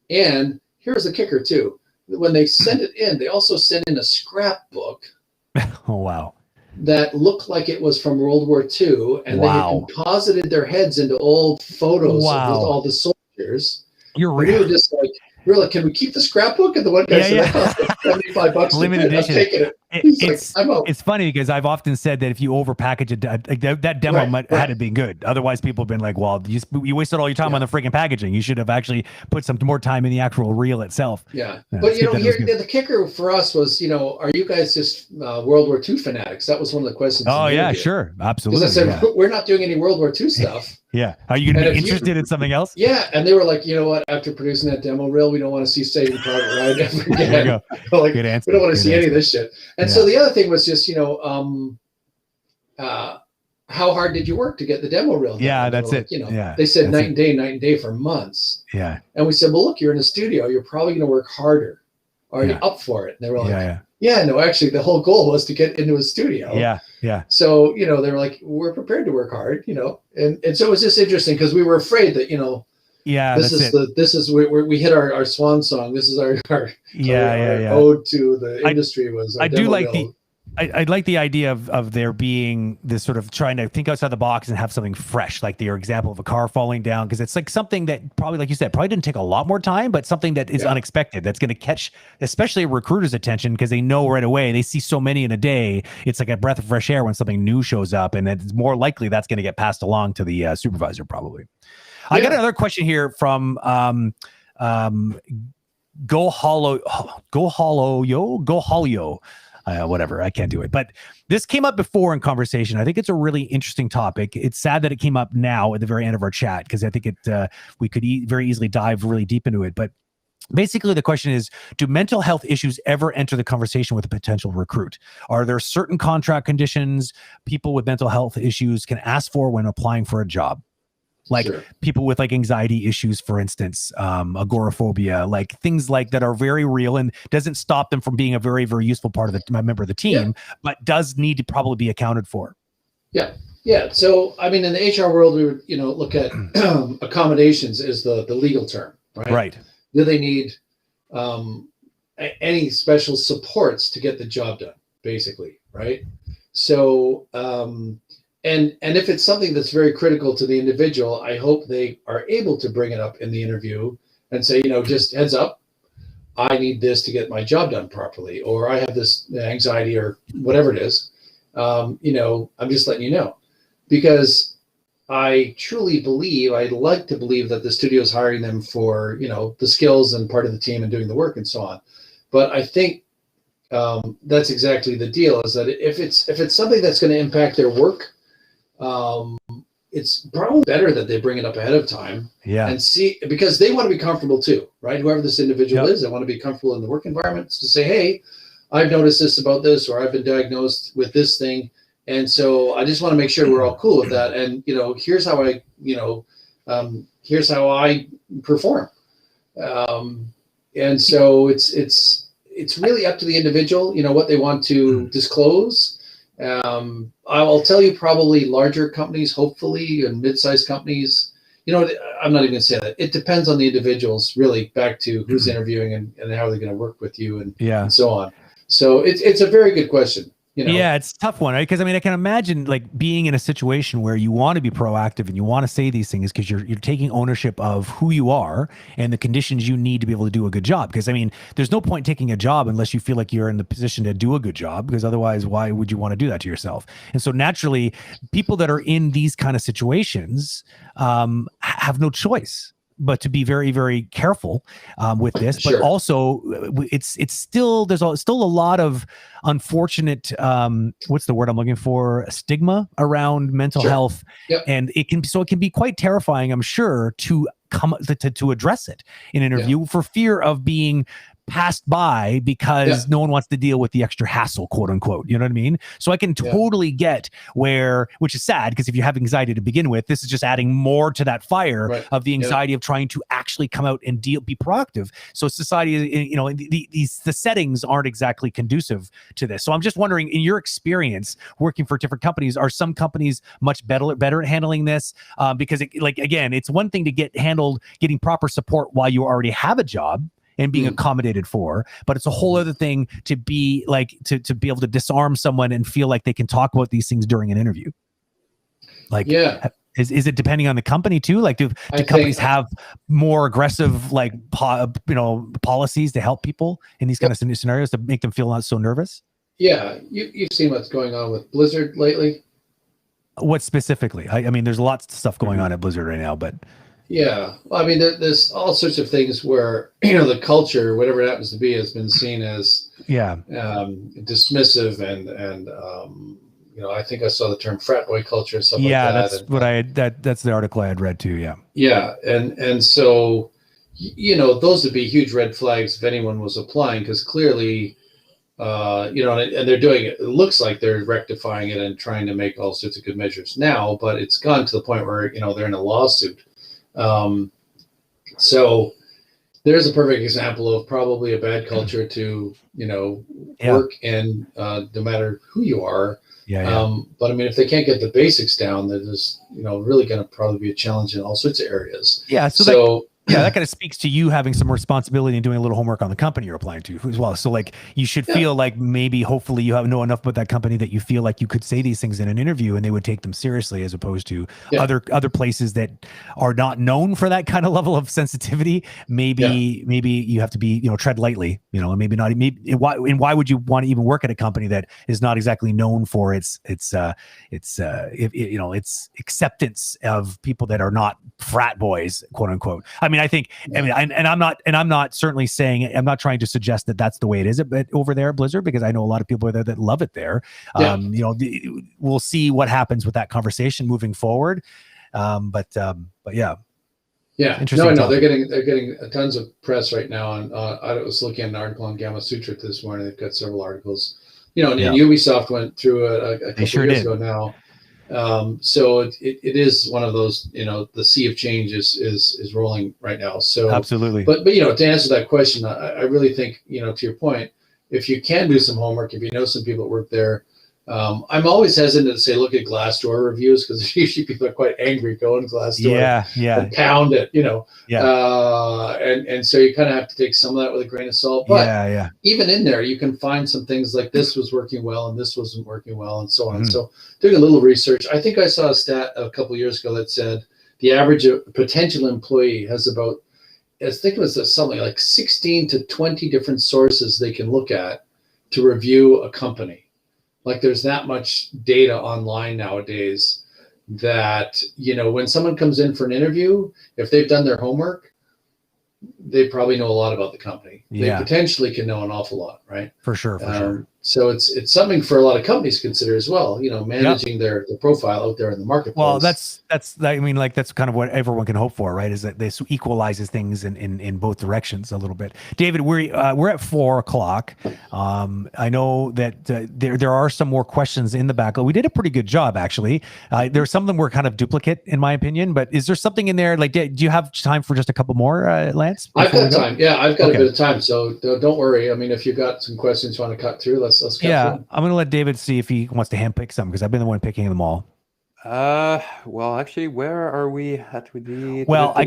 And here's the kicker, too. When they sent it in, they also sent in a scrapbook. Oh, wow. That looked like it was from World War II. And they had composited their heads into old photos of all the soldiers. You're real. We were just like, can we keep the scrapbook? And the one guy said, $75. Limited edition. I'm taking it. It's funny because I've often said that if you overpackage it, that demo had to be good. Otherwise, people have been like, well, you wasted all your time on the freaking packaging. You should have actually put some more time in the actual reel itself. Yeah. But, the kicker for us was, are you guys just World War II fanatics? That was one of the questions. Oh, yeah, sure. Absolutely. Because I said, we're not doing any World War II stuff. Yeah. Are you going to be interested in something else? Yeah. And they were like, you know what? After producing that demo reel, we don't want to see Saving Private Ryan ever again. Like, good answer. We don't want to see any of this shit. And so the other thing was just, how hard did you work to get the demo reel done? Yeah, that's it. They said night and day for months. Yeah. And we said, well, look, you're in a studio. You're probably going to work harder. Are you up for it? And they were like, no, actually, the whole goal was to get into a studio. Yeah. So, they were like, we're prepared to work hard, and so it was just interesting because we were afraid that, this is where we hit our swan song. This is our ode to the industry. I like the idea of there being this sort of trying to think outside the box and have something fresh, like your example of a car falling down, because it's like something that probably, like you said, probably didn't take a lot more time, but something that is unexpected, that's going to catch especially a recruiter's attention because they know right away, they see so many in a day. It's like a breath of fresh air when something new shows up, and it's more likely that's going to get passed along to the supervisor probably. I got another question here from Go Hollow. Whatever, I can't do it. But this came up before in conversation. I think it's a really interesting topic. It's sad that it came up now at the very end of our chat because I think we could very easily dive really deep into it. But basically, the question is, do mental health issues ever enter the conversation with a potential recruit? Are there certain contract conditions people with mental health issues can ask for when applying for a job? Like people with like anxiety issues, for instance, agoraphobia, like things like that are very real and doesn't stop them from being a very, very useful part of the member of the team, but does need to probably be accounted for. Yeah. So, I mean, in the HR world, we would, look at accommodations is the legal term, right? Right. Do they need any special supports to get the job done, basically, right? So, And if it's something that's very critical to the individual, I hope they are able to bring it up in the interview and say, just heads up, I need this to get my job done properly, or I have this anxiety or whatever it is. I'm just letting you know, because I truly believe, I'd like to believe that the studio is hiring them for, the skills and part of the team and doing the work and so on. But I think that's exactly the deal, is that if it's something that's going to impact their work, it's probably better that they bring it up ahead of time. Yeah. And see, because they want to be comfortable too, right? Whoever this individual is, they want to be comfortable in the work environment to say, hey, I've noticed this about this, or I've been diagnosed with this thing. And so I just want to make sure we're all cool with that. And, here's how I perform. And so it's really up to the individual, what they want to disclose. I will tell you, probably larger companies, hopefully, and mid-sized companies, I'm not even going to say that. It depends on the individuals, really, back to who's interviewing and how they're going to work with you and so on. So it's a very good question. Yeah, it's a tough one, right? Because I can imagine like being in a situation where you want to be proactive and you want to say these things because you're taking ownership of who you are and the conditions you need to be able to do a good job. Because there's no point taking a job unless you feel like you're in the position to do a good job, because otherwise, why would you want to do that to yourself? And so naturally, people that are in these kind of situations have no choice but to be very, very careful with this. But also, it's still, there's still a lot of unfortunate, what's the word I'm looking for? Stigma around mental health. Yep. And it can be quite terrifying, I'm sure, to to address it in an interview for fear of being passed by because no one wants to deal with the extra hassle, quote unquote. You know what I mean? So I can totally get which is sad, because if you have anxiety to begin with, this is just adding more to that fire of the anxiety of trying to actually come out and be proactive. So society, the settings aren't exactly conducive to this. So I'm just wondering, in your experience working for different companies, are some companies much better at handling this? Because again, it's one thing to getting proper support while you already have a job and being accommodated for, but it's a whole other thing to be like to be able to disarm someone and feel like they can talk about these things during an interview. Is it depending on the company too? Like do companies have more aggressive policies to help people in these kind of scenarios to make them feel not so nervous? Yeah, you've seen what's going on with Blizzard lately. What specifically? I mean, there's lots of stuff going on at Blizzard right now, but. Yeah, well, there's all sorts of things where the culture, whatever it happens to be, has been seen as dismissive and I think I saw the term frat boy culture and stuff like that. That's the article I had read too. Yeah, and so those would be huge red flags if anyone was applying, because clearly and they're doing it. It looks like they're rectifying it and trying to make all sorts of good measures now, but it's gone to the point where they're in a lawsuit. So there's a perfect example of probably a bad culture to, work in, no matter who you are. But if they can't get the basics down, that is, really going to probably be a challenge in all sorts of areas. Yeah. So that kind of speaks to you having some responsibility and doing a little homework on the company you're applying to as well. So you should feel like maybe hopefully you know enough about that company that you feel like you could say these things in an interview and they would take them seriously, as opposed to other places that are not known for that kind of level of sensitivity. Maybe you have to be, tread lightly, and maybe not. Why would you want to even work at a company that is not exactly known for its acceptance of people that are not frat boys, quote unquote. I'm not certainly saying, I'm not trying to suggest that that's the way it is over there at Blizzard, because I know a lot of people there that love it there. We'll see what happens with that conversation moving forward. But yeah. Interesting. No, they're getting tons of press right now. And I was looking at an article on Gamma Sutra this morning. They've got several articles. And Ubisoft went through a couple of years ago now. So it is one of those, the sea of change is rolling right now. So absolutely. But to answer that question, I really think, to your point, if you can do some homework, if you know some people that work there, I'm always hesitant to say look at Glassdoor reviews, because usually people are quite angry going Glassdoor and pound it, and so you kind of have to take some of that with a grain of salt. But even in there, you can find some things like this was working well and this wasn't working well, and so on. And so doing a little research, I think I saw a stat a couple of years ago that said the average potential employee has about, I think it was something like 16 to 20 different sources they can look at to review a company. Like there's that much data online nowadays. that, when someone comes in for an interview, if they've done their homework, they probably know a lot about the company. Yeah. They potentially can know an awful lot, right? For sure. So it's something for a lot of companies to consider as well, managing their profile out there in the marketplace. Well, that's kind of what everyone can hope for, right? Is that this equalizes things in both directions a little bit. David, we're at 4:00. I know that there are some more questions in the back. We did a pretty good job, actually. There's some of them were kind of duplicate, in my opinion, but is there something in there? Like, do you have time for just a couple more, Lance? I've got time. Yeah, I've got a bit of time. So don't worry. I mean, if you've got some questions you want to cut through, let's cut through. I'm going to let David see if he wants to handpick some, because I've been the one picking them all. Well, actually, where are we at with the? Well, I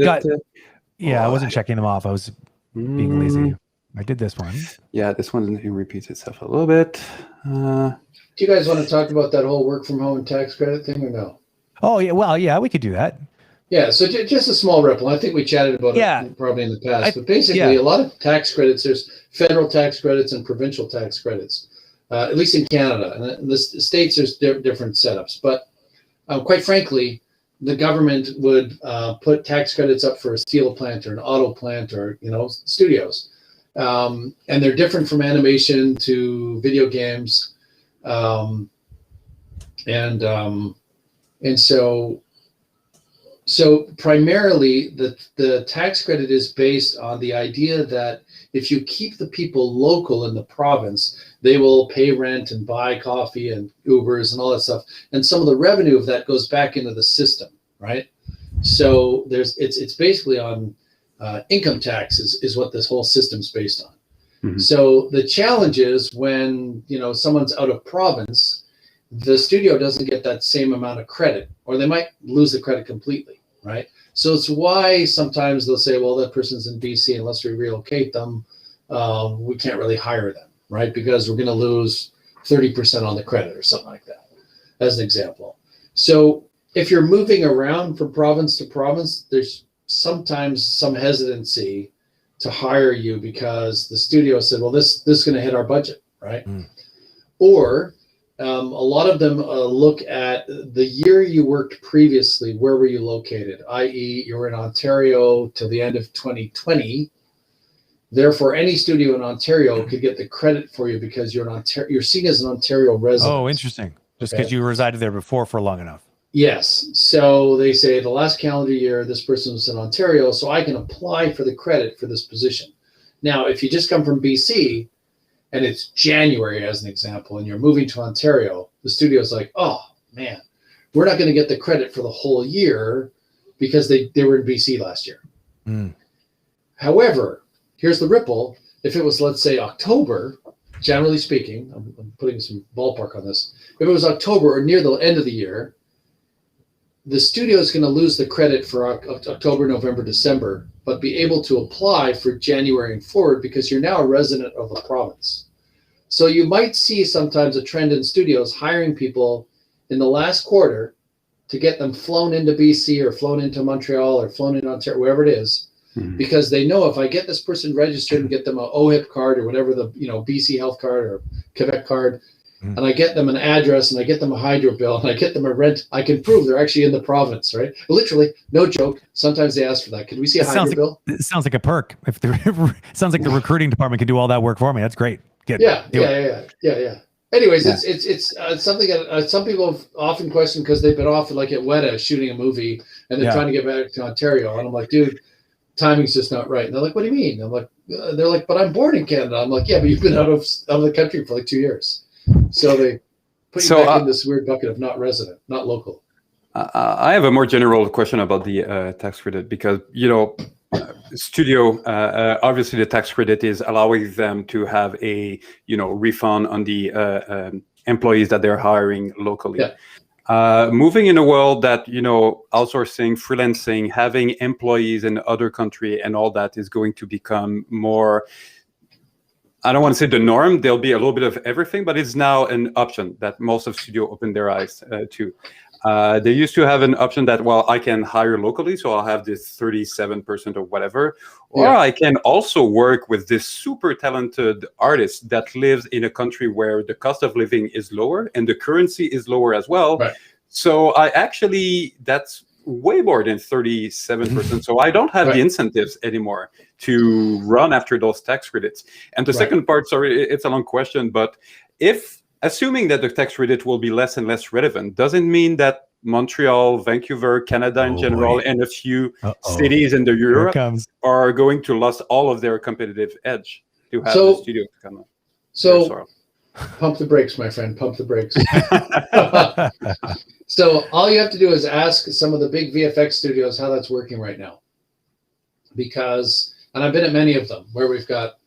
wasn't checking them off. I was being lazy. I did this one. Yeah, this one repeats itself a little bit. Do you guys want to talk about that whole work from home tax credit thing or no? Oh, yeah. Well, yeah, we could do that. Yeah, so just a small ripple. I think we chatted about it probably in the past. But basically, a lot of tax credits, there's federal tax credits and provincial tax credits, at least in Canada. And in the States, there's different setups. But quite frankly, the government would put tax credits up for a steel plant or an auto plant or, studios. And they're different from animation to video games. So primarily, the tax credit is based on the idea that if you keep the people local in the province, they will pay rent and buy coffee and Ubers and all that stuff. And some of the revenue of that goes back into the system, right? So it's basically on income taxes is what this whole system's based on. Mm-hmm. So the challenge is when someone's out of province, the studio doesn't get that same amount of credit, or they might lose the credit completely, right? So it's why sometimes they'll say, well, that person's in BC, unless we relocate them, we can't really hire them, right? Because we're going to lose 30% on the credit or something like that, as an example. So if you're moving around from province to province, there's sometimes some hesitancy to hire you because the studio said, well, this is going to hit our budget, right? Or a lot of them look at the year you worked previously. Where were you located? I.e., you were in Ontario till the end of 2020. Therefore, any studio in Ontario could get the credit for you because you're seen as an Ontario resident. Oh, interesting. Just because you resided there before for long enough. Yes. So they say the last calendar year, this person was in Ontario, so I can apply for the credit for this position. Now, if you just come from BC, and it's January as an example, and you're moving to Ontario, the studio's like, oh man, we're not going to get the credit for the whole year because they were in BC last year. However, here's the ripple. If it was, let's say, October, generally speaking, I'm putting some ballpark on this. If it was October or near the end of the year, the studio is going to lose the credit for October, November, December, but be able to apply for January and forward because you're now a resident of the province. So you might see sometimes a trend in studios hiring people in the last quarter to get them flown into BC or flown into Montreal or flown into Ontario, wherever it is, because they know if I get this person registered and get them a OHIP card or whatever the BC health card or Quebec card, and I get them an address and I get them a hydro bill and I get them a rent, I can prove they're actually in the province, right? Literally, no joke. Sometimes they ask for that. Can we see a hydro bill? It sounds like a perk. It sounds like the recruiting department can do all that work for me. That's great. Good. Yeah. Anyways, it's something that some people have often questioned because they've been off like at Weta shooting a movie and they're trying to get back to Ontario. And I'm like, dude, timing's just not right. And they're like, what do you mean? I'm like, they're like, but I'm born in Canada. I'm like, yeah, but you've been out of the country for like 2 years. So they put you back in this weird bucket of not resident, not local. I have a more general question about the tax credit because, studio, obviously the tax credit is allowing them to have a, refund on the employees that they're hiring locally. Yeah. Moving in a world that, outsourcing, freelancing, having employees in other country and all that is going to become more, I don't want to say the norm. There'll be a little bit of everything, but it's now an option that most of studio open their eyes to. They used to have an option that, well, I can hire locally, so I'll have this 37% or whatever, or I can also work with this super talented artist that lives in a country where the cost of living is lower and the currency is lower as well. Right. So that's way more than 37%. So I don't have the incentives anymore to run after those tax credits. And the second part, sorry, it's a long question, but assuming that the tax credit will be less and less relevant, doesn't mean that Montreal, Vancouver, Canada in general, and a few cities in Europe are going to lose all of their competitive edge to have the studio to come up. So pump the brakes, my friend, pump the brakes. So all you have to do is ask some of the big VFX studios how that's working right now. And I've been at many of them where we've got,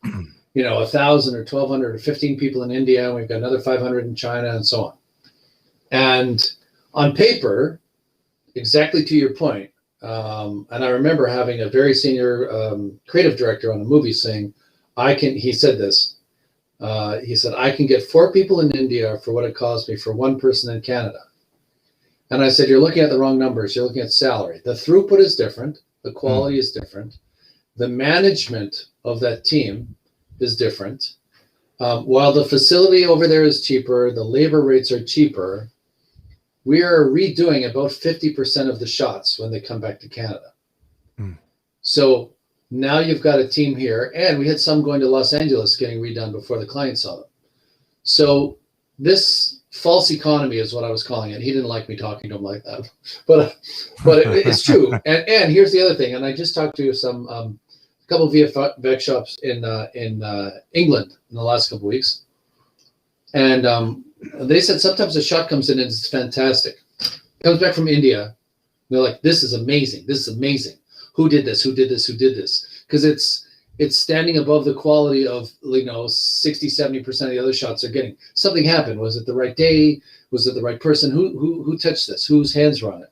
1,000 or 1,200 or 15 people in India, and we've got another 500 in China and so on. And on paper, exactly to your point, and I remember having a very senior creative director on a movie saying, he said this, he said, I can get 4 people in India for what it costs me for 1 person in Canada. And I said, you're looking at the wrong numbers. You're looking at salary. The throughput is different. The quality is different. The management of that team is different. While the facility over there is cheaper, the labor rates are cheaper, we are redoing about 50% of the shots when they come back to Canada. So now you've got a team here, and we had some going to Los Angeles getting redone before the client saw them. So this false economy is what I was calling it. He didn't like me talking to him like that, but it's true. And here's the other thing. And I just talked to some couple of VFX shops in England in the last couple of weeks, and they said sometimes a shot comes in and it's fantastic. It comes back from India. And they're like, "This is amazing. This is amazing. Who did this? Who did this? Who did this?" Because it's standing above the quality of 60-70% of the other shots they're getting. Something happened. Was it the right day? Was it the right person? Who touched this? Whose hands were on it?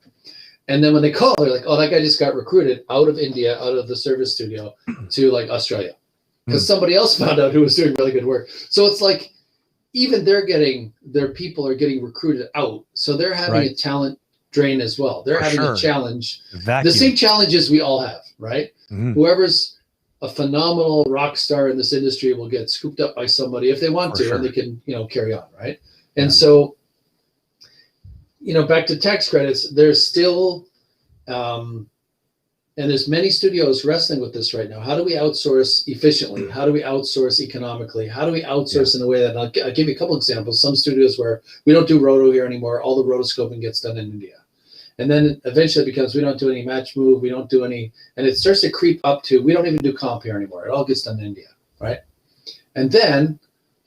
And then when they call, they're like, "Oh, that guy just got recruited out of India, out of the service studio to Australia, because somebody else found out who was doing really good work." So it's like even their people are getting recruited out, so they're having a talent drain as well. They're having a challenge, the same challenges we all have, right? Whoever's a phenomenal rock star in this industry will get scooped up by somebody if they want to, and they can, carry on, right? And so, back to tax credits, there's still, and there's many studios wrestling with this right now. How do we outsource efficiently? How do we outsource economically? How do we outsource in a way that, I'll give you a couple examples. Some studios where we don't do roto here anymore. All the rotoscoping gets done in India. And then eventually it becomes, we don't do any match move, we don't do any, and it starts to creep up to, we don't even do comp here anymore. It all gets done in India, right? And then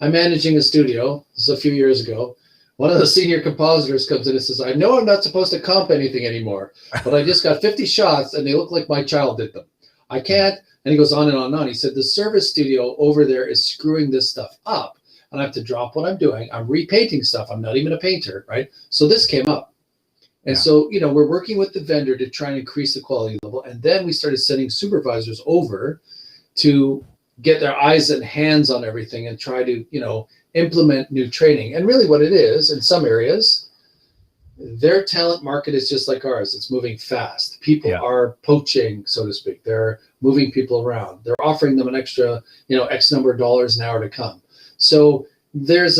I'm managing a studio, this is a few years ago. One of the senior compositors comes in and says, "I know I'm not supposed to comp anything anymore, but I just got 50 shots and they look like my child did them. I can't," and he goes on and on and on. He said, "The service studio over there is screwing this stuff up, and I have to drop what I'm doing. I'm repainting stuff. I'm not even a painter, right?" So this came up. And so, we're working with the vendor to try and increase the quality level. And then we started sending supervisors over to get their eyes and hands on everything and try to, implement new training. And really what it is, in some areas, their talent market is just like ours. It's moving fast. People are poaching, so to speak. They're moving people around. They're offering them an extra, X number of dollars an hour to come. So there's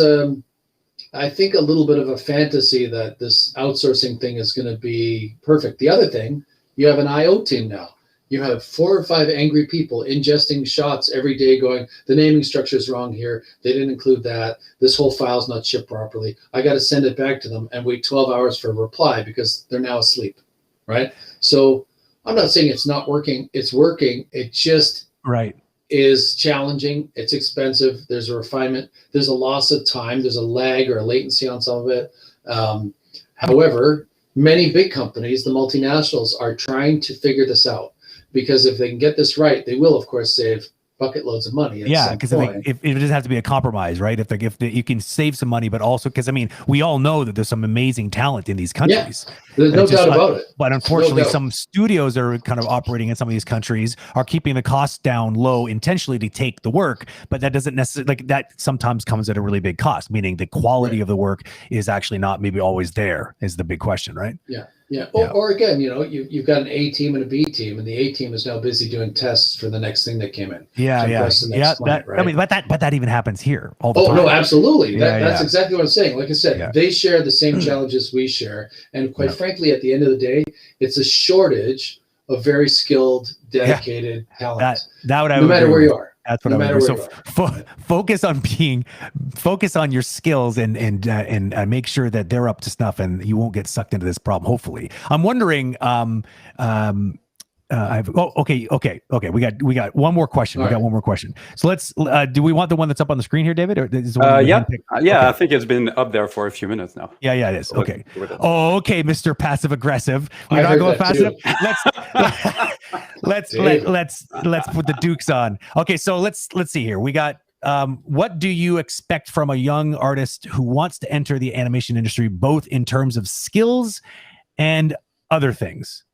I think a little bit of a fantasy that this outsourcing thing is going to be perfect. The other thing, you have an IO team now. You have 4 or 5 angry people ingesting shots every day going, the naming structure is wrong here. They didn't include that. This whole file's not shipped properly. I got to send it back to them and wait 12 hours for a reply because they're now asleep, right? So I'm not saying it's not working. It's working. It just is challenging. It's expensive. There's a refinement. There's a loss of time. There's a lag or a latency on some of it. However, many big companies, the multinationals, are trying to figure this out, because if they can get this right, they will, of course, save bucket loads of money. Because if it doesn't have to be a compromise, right? If you can save some money, but also because we all know that there's some amazing talent in these countries. There's no doubt about it. But unfortunately, some studios that are kind of operating in some of these countries are keeping the costs down low intentionally to take the work, but that doesn't necessarily, that sometimes comes at a really big cost, meaning the quality of the work is actually not maybe always there, is the big question, right? Yeah. Yeah. Or again, you've got an A team and a B team, and the A team is now busy doing tests for the next thing that came in. Yeah. Client, right? I mean, but that even happens here all the time. Oh no, absolutely. That's exactly what I'm saying. Like I said, they share the same challenges we share, and quite frankly, at the end of the day, it's a shortage of very skilled, dedicated talent. No matter where you are. That's what I would agree. So focus on your skills and make sure that they're up to snuff and you won't get sucked into this problem. Hopefully, I'm wondering. Okay. We got one more question. We got one more question. So let's. Do we want the one that's up on the screen here, David? Or is the one Okay. I think it's been up there for a few minutes now. Yeah, it is. Okay. Oh, okay, Mr. Passive Aggressive. We're not going fast enough. Let's put the Dukes on. Okay, so let's see here. We got. What do you expect from a young artist who wants to enter the animation industry, both in terms of skills and other things?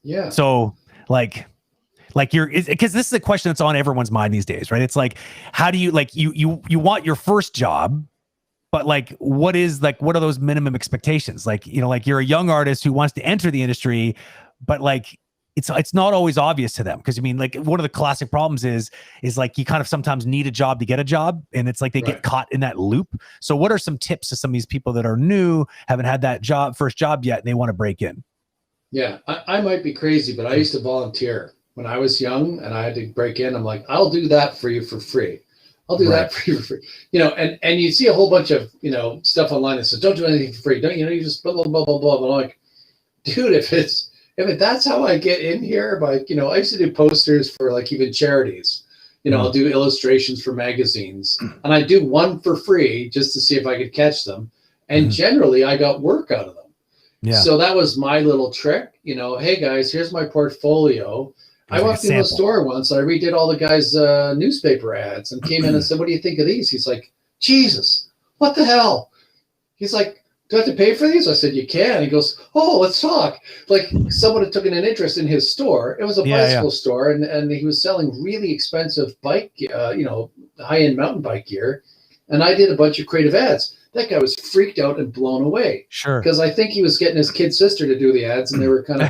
Yeah. So like because this is a question that's on everyone's mind these days, right? It's like, how do you you want your first job, but what are those minimum expectations? You're a young artist who wants to enter the industry, but it's not always obvious to them. Cause I mean, one of the classic problems is you kind of sometimes need a job to get a job. And it's they get caught in that loop. So what are some tips to some of these people that are new, haven't had that first job yet, and they want to break in? Yeah, I might be crazy, but I used to volunteer when I was young and I had to break in. I'm like, I'll do that for you for free. I'll do that for you for free. And you see a whole bunch of, stuff online that says, don't do anything for free. Don't, you just blah, blah, blah, blah, blah. But I'm like, dude, if that's how I get in here, I used to do posters for even charities. I'll do illustrations for magazines and I do one for free just to see if I could catch them. And generally I got work out of them. Yeah. So that was my little trick, hey guys, here's my portfolio. I walked into the store once. I redid all the guys' newspaper ads and came in and said, what do you think of these? He's like, Jesus, what the hell? He's like, do I have to pay for these? I said, you can. He goes, oh, let's talk. Someone had taken an interest in his store. It was a bicycle store and he was selling really expensive bike, high-end mountain bike gear. And I did a bunch of creative ads. That guy was freaked out and blown away. Sure. Because I think he was getting his kid sister to do the ads and they were kind of,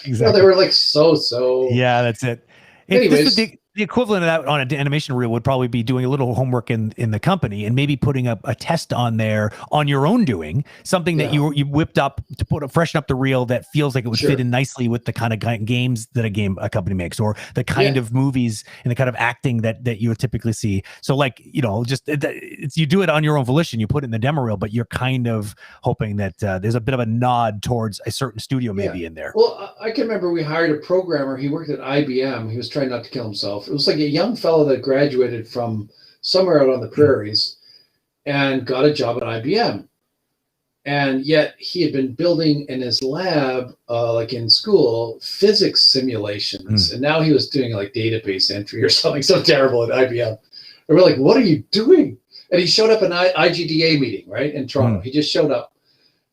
exactly. They were so. Yeah, that's it. Anyways. The equivalent of that on an animation reel would probably be doing a little homework in the company and maybe putting up a test on there on your own doing something that you whipped up to freshen up the reel that feels like it would fit in nicely with the kind of games that a company makes or the kind of movies and the kind of acting that you would typically see. So you do it on your own volition, you put it in the demo reel, but you're kind of hoping that there's a bit of a nod towards a certain studio maybe in there. Well, I can remember we hired a programmer. He worked at IBM. He was trying not to kill himself. It was like a young fellow that graduated from somewhere out on the prairies and got a job at IBM. And yet he had been building in his lab, in school, physics simulations. And now he was doing database entry or something so terrible at IBM. And we're like, what are you doing? And he showed up at an IGDA meeting, right, in Toronto. He just showed up.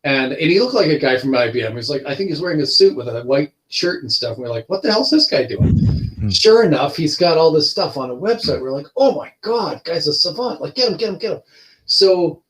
And he looked like a guy from IBM. He was I think he's wearing a suit with a white shirt and stuff. And we're like, what the hell's this guy doing? Sure enough, he's got all this stuff on a website. We're like, oh my God, guy's a savant. Get him. So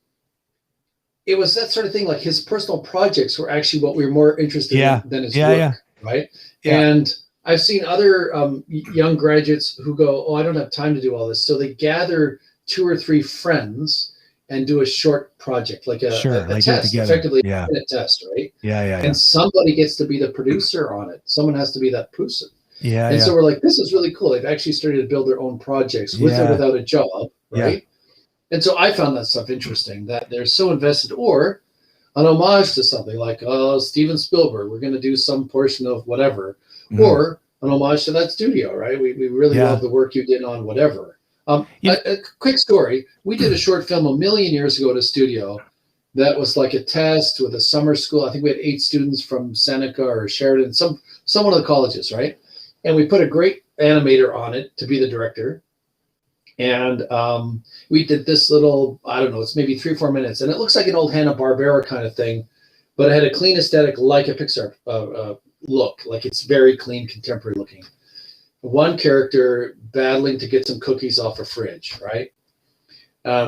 it was that sort of thing. His personal projects were actually what we were more interested in than his work. Right. Yeah. And I've seen other young graduates who go, oh, I don't have time to do all this. So they gather 2 or 3 friends and do a short project, a test, effectively a test, right? And somebody gets to be the producer on it. Someone has to be that person. So we're like, this is really cool. They've actually started to build their own projects with or without a job, right? And so I found that stuff interesting, that they're so invested, or an homage to something like Steven Spielberg. We're going to do some portion of whatever, or an homage to that studio, right? We really love the work you did on whatever. A quick story. We did a short film a million years ago at a studio that was like a test with a summer school. I think we had 8 students from Seneca or Sheridan, some one of the colleges, right? And we put a great animator on it to be the director. And we did this little, I don't know, it's maybe 3 or 4 minutes. And it looks like an old Hanna-Barbera kind of thing, but it had a clean aesthetic like a Pixar look. Like it's very clean, contemporary looking. One character battling to get some cookies off a fridge, right?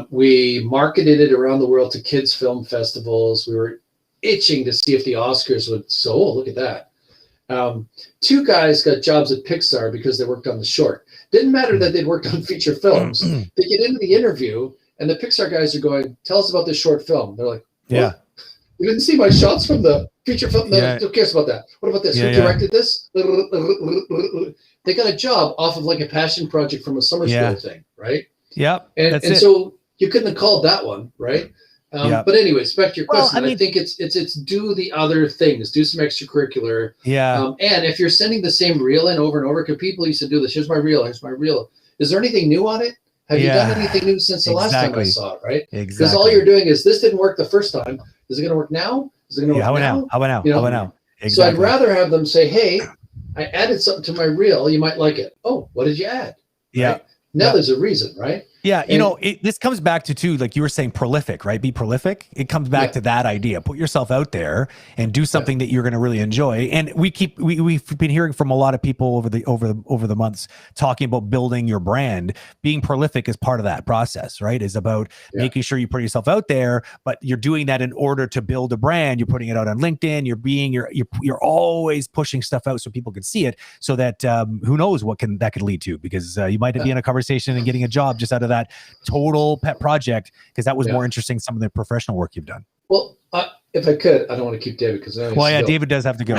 We marketed it around the world to kids' film festivals. We were itching to see if the Oscars would. So, oh, look at that. 2 guys got jobs at Pixar because they worked on the short. Didn't matter that they'd worked on feature films. They get into the interview, and the Pixar guys are going, "Tell us about this short film." They're like, "What? Yeah. You didn't see my shots from the feature film? No, Yeah. who cares about that? What about this? Yeah, Who directed this?" They got a job off of like a passion project from a summer school thing, right? Yep. And so you couldn't have called that one, right? But anyways, back to your question. I think it's do the other things, do some extracurricular. Yeah. And if you're sending the same reel in over and over, because people used to do this. Here's my reel. Here's my reel. Is there anything new on it? Have you done anything new since the last time I saw it? Right? Exactly. Because all you're doing is this didn't work the first time. Is it going to work now? Is it going to work now? How about now? You know? How about now? Exactly. So I'd rather have them say, "Hey, I added something to my reel. You might like it." Oh, what did you add? Yeah. Right? Now there's a reason, right? Yeah, this comes back to too, like you were saying, prolific, right? Be prolific. It comes back to that idea. Put yourself out there and do something that you're going to really enjoy. And we've been hearing from a lot of people over the months talking about building your brand. Being prolific is part of that process, right? Is about making sure you put yourself out there, but you're doing that in order to build a brand. You're putting it out on LinkedIn. You're always pushing stuff out so people can see it. So that who knows what that could lead to, because you might be in a conversation and getting a job just out of that total pet project, because that was more interesting than some of the professional work you've done. Well, if I could, I don't want to keep David because David does have to go.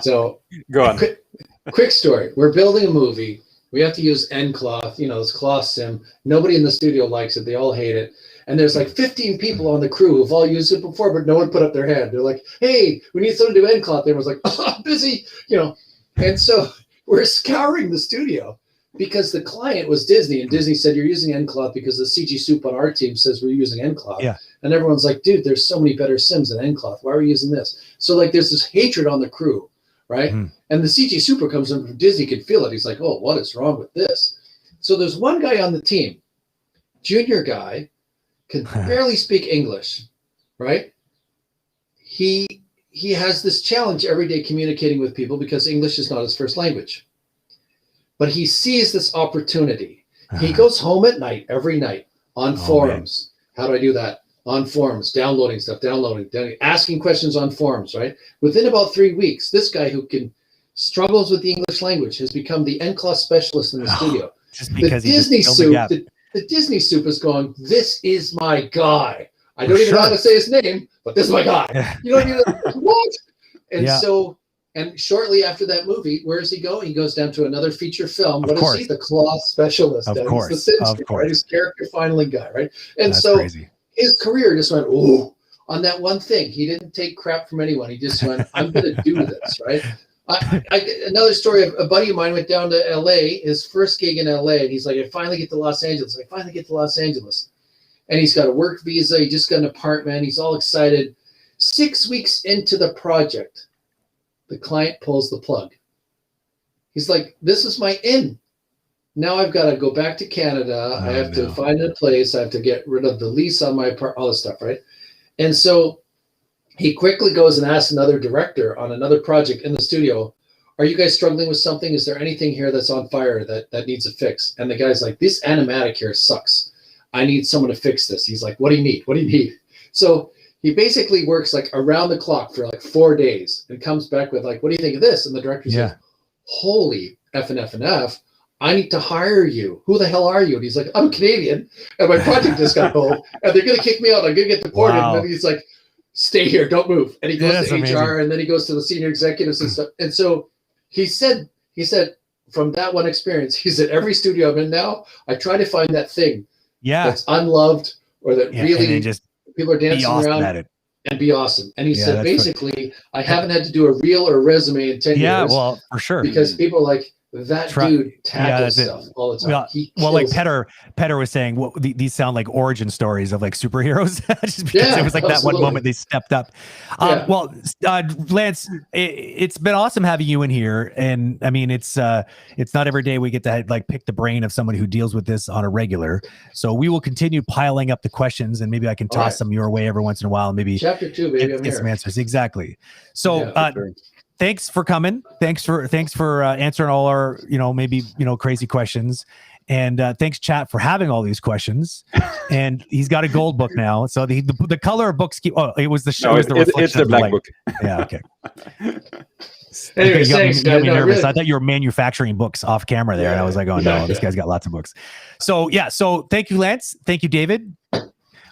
So go on. Quick story. We're building a movie. We have to use NCloth, this cloth sim. Nobody in the studio likes it. They all hate it. And there's like 15 people on the crew who've all used it before, but no one put up their hand. They're like, "Hey, we need someone to do NCloth." Everyone's like, "Oh, I'm busy," And so we're scouring the studio, because the client was Disney, and Disney said, "You're using NCloth because the CG soup on our team says we're using NCloth." Yeah. And everyone's like, "Dude, there's so many better sims than NCloth. Why are we using this?" So like there's this hatred on the crew, right? And the CG super comes in from Disney, could feel it. He's like, "Oh, what is wrong with this?" So there's one guy on the team, junior guy, can barely speak English, right? He has this challenge every day communicating with people because English is not his first language. But he sees this opportunity. He goes home at night, every night, on forums. Man. How do I do that? On forums, downloading stuff, asking questions on forums, right? Within about 3 weeks, this guy who struggles with the English language has become the NCloth specialist in the studio. Just because the Disney soup is going, "This is my guy. I don't even know how to say his name, but this is my guy." You know what I mean? What? And so... And shortly after that movie, where does he go? He goes down to another feature film. What is he? The cloth specialist. Of course. He's the Sims, right? He's character finally guy, right? And that's so crazy. His career just went, ooh, on that one thing. He didn't take crap from anyone. He just went, "I'm going to do this," right? Another story of a buddy of mine went down to LA, his first gig in LA, and he's like, "I finally get to Los Angeles. And he's got a work visa. He just got an apartment. He's all excited. 6 weeks into the project, the client pulls the plug. He's like, "This is my in. Now I've got to go back to Canada. I have to find a place. I have to get rid of the lease on my apartment," all this stuff, right? And so he quickly goes and asks another director on another project in the studio, "Are you guys struggling with something? Is there anything here that's on fire that needs a fix?" And the guy's like, "This animatic here sucks. I need someone to fix this." He's like, "What do you need? What do you need?" So he basically works like around the clock for like 4 days and comes back with like, "What do you think of this?" And the director's like, "Holy F and F and F. I need to hire you. Who the hell are you?" And he's like, "I'm Canadian and my project just got pulled and they're going to kick me out. I'm going to get deported." Wow. And then he's like, "Stay here. Don't move." And he goes to HR and then he goes to the senior executives and stuff. And so he said, from that one experience, he said, every studio I'm in now, I try to find that thing that's unloved or that really just people are dancing around at it and be awesome. And he said, basically, I haven't had to do a reel or a resume in 10 years. Yeah, well, for sure. Because people are like, that dude tackles stuff all the time. Well, like Petter was saying, these sound like origin stories of like superheroes, just because it was like that one moment they stepped up. Well, Lance, it's been awesome having you in here, and I mean, it's not every day we get to like pick the brain of someone who deals with this on a regular. So we will continue piling up the questions, and maybe I can toss some your way every once in a while, and maybe chapter 2, baby, get some answers. Exactly. So. Thanks for coming. Thanks for answering all our, crazy questions. And thanks, chat, for having all these questions. And he's got a gold book now. So the color of books keep. Oh, it was the show. No, it's the black book. Yeah. Okay. Anyway, thanks, you got me nervous. really. I thought you were manufacturing books off camera there, and I was like, "Oh no, this guy's got lots of books." So yeah. So thank you, Lance. Thank you, David.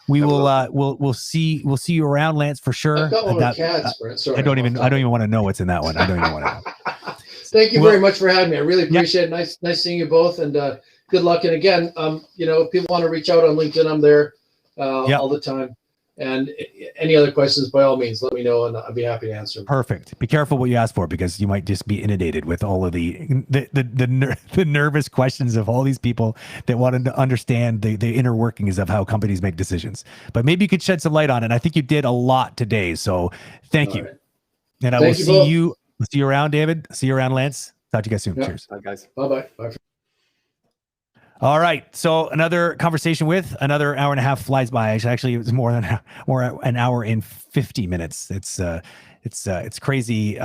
We will. We'll see you around, Lance, for sure. I've got one with cats, Brent. Sorry, I don't even want to know what's in that one. I don't even want to know. Thank you very much for having me. I really appreciate it. Nice seeing you both, and good luck. And again, if people want to reach out on LinkedIn, I'm there all the time. And any other questions, by all means, let me know, and I'll be happy to answer them. Perfect. Be careful what you ask for, because you might just be inundated with all of the nervous questions of all these people that want to understand the inner workings of how companies make decisions. But maybe you could shed some light on it. And I think you did a lot today. So thank you. Right. And I will see you. See you around, David. See you around, Lance. Talk to you guys soon. Cheers. Bye, guys. Bye-bye. Bye. All right. So another conversation with another hour and a half flies by. Actually, it was more an hour and 50 minutes. It's crazy.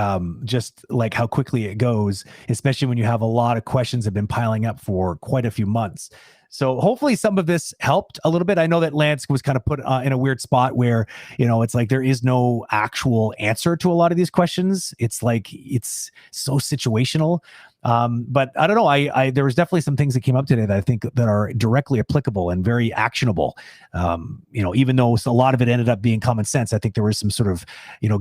Just like how quickly it goes, especially when you have a lot of questions that have been piling up for quite a few months. So hopefully some of this helped a little bit. I know that Lance was kind of put in a weird spot where, it's like there is no actual answer to a lot of these questions. It's like, it's so situational. But I don't know. There was definitely some things that came up today that I think that are directly applicable and very actionable. Even though a lot of it ended up being common sense, I think there was some sort of,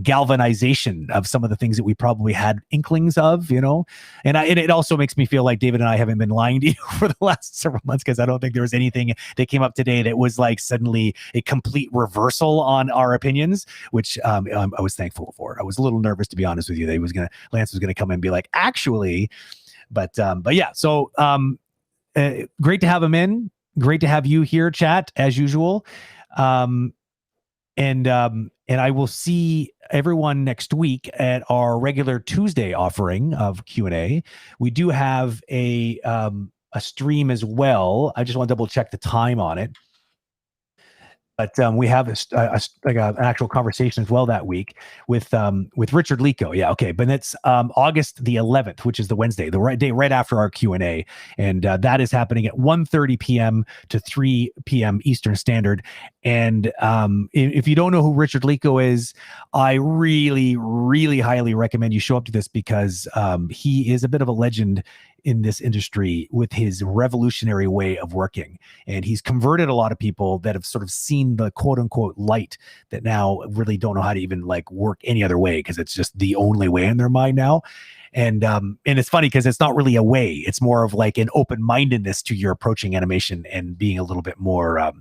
galvanization of some of the things that we probably had inklings of, and it also makes me feel like David and I haven't been lying to you for the last several months, because I don't think there was anything that came up today that was like suddenly a complete reversal on our opinions, which I was thankful for. I was a little nervous, to be honest with you, that Lance was going to come in and be like, actually. But yeah, so great to have him in. Great to have you here, chat, as usual. And I will see everyone next week at our regular Tuesday offering of Q&A. We do have a stream as well. I just want to double check the time on it. But we have an actual conversation as well that week with Richard Lico. Yeah, okay. But it's August the 11th, which is the Wednesday, the right day right after our Q&A. And that is happening at 1:30 p.m. to 3 p.m. Eastern Standard. And if you don't know who Richard Lico is, I really, really highly recommend you show up to this, because he is a bit of a legend in this industry with his revolutionary way of working. And he's converted a lot of people that have sort of seen the quote unquote light that now really don't know how to even like work any other way, because it's just the only way in their mind now. And it's funny because it's not really a way. It's more of like an open-mindedness to your approaching animation and being a little bit more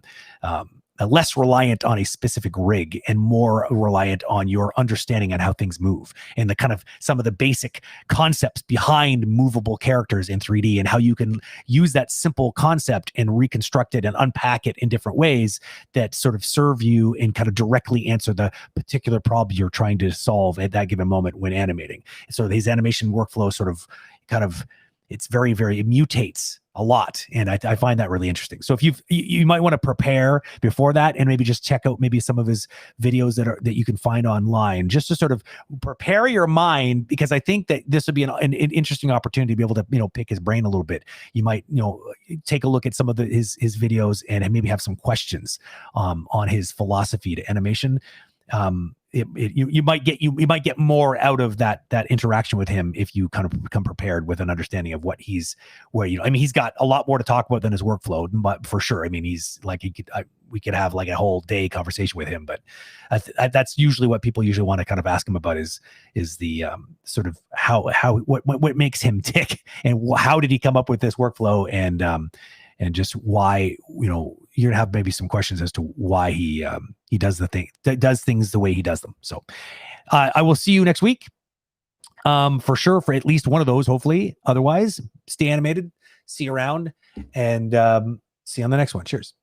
less reliant on a specific rig and more reliant on your understanding on how things move and the kind of some of the basic concepts behind movable characters in 3D, and how you can use that simple concept and reconstruct it and unpack it in different ways that sort of serve you and kind of directly answer the particular problem you're trying to solve at that given moment when animating. So his animation workflow it's very, it mutates a lot. And I find that really interesting. So if you might want to prepare before that and maybe just check out maybe some of his videos that you can find online, just to sort of prepare your mind, because I think that this would be an interesting opportunity to be able to, pick his brain a little bit. You might, take a look at some of his videos and maybe have some questions on his philosophy to animation. You might get more out of that interaction with him if you kind of become prepared with an understanding of what he's got a lot more to talk about than his workflow, but for sure. he's like, we could have like a whole day conversation with him, but that's usually what people usually want to kind of ask him about is the sort of what makes him tick, and how did he come up with this workflow, and just why, you're gonna have maybe some questions as to why he does things the way he does them. So I will see you next week for sure, for at least one of those, hopefully. Otherwise, stay animated, see you around, and see you on the next one. Cheers.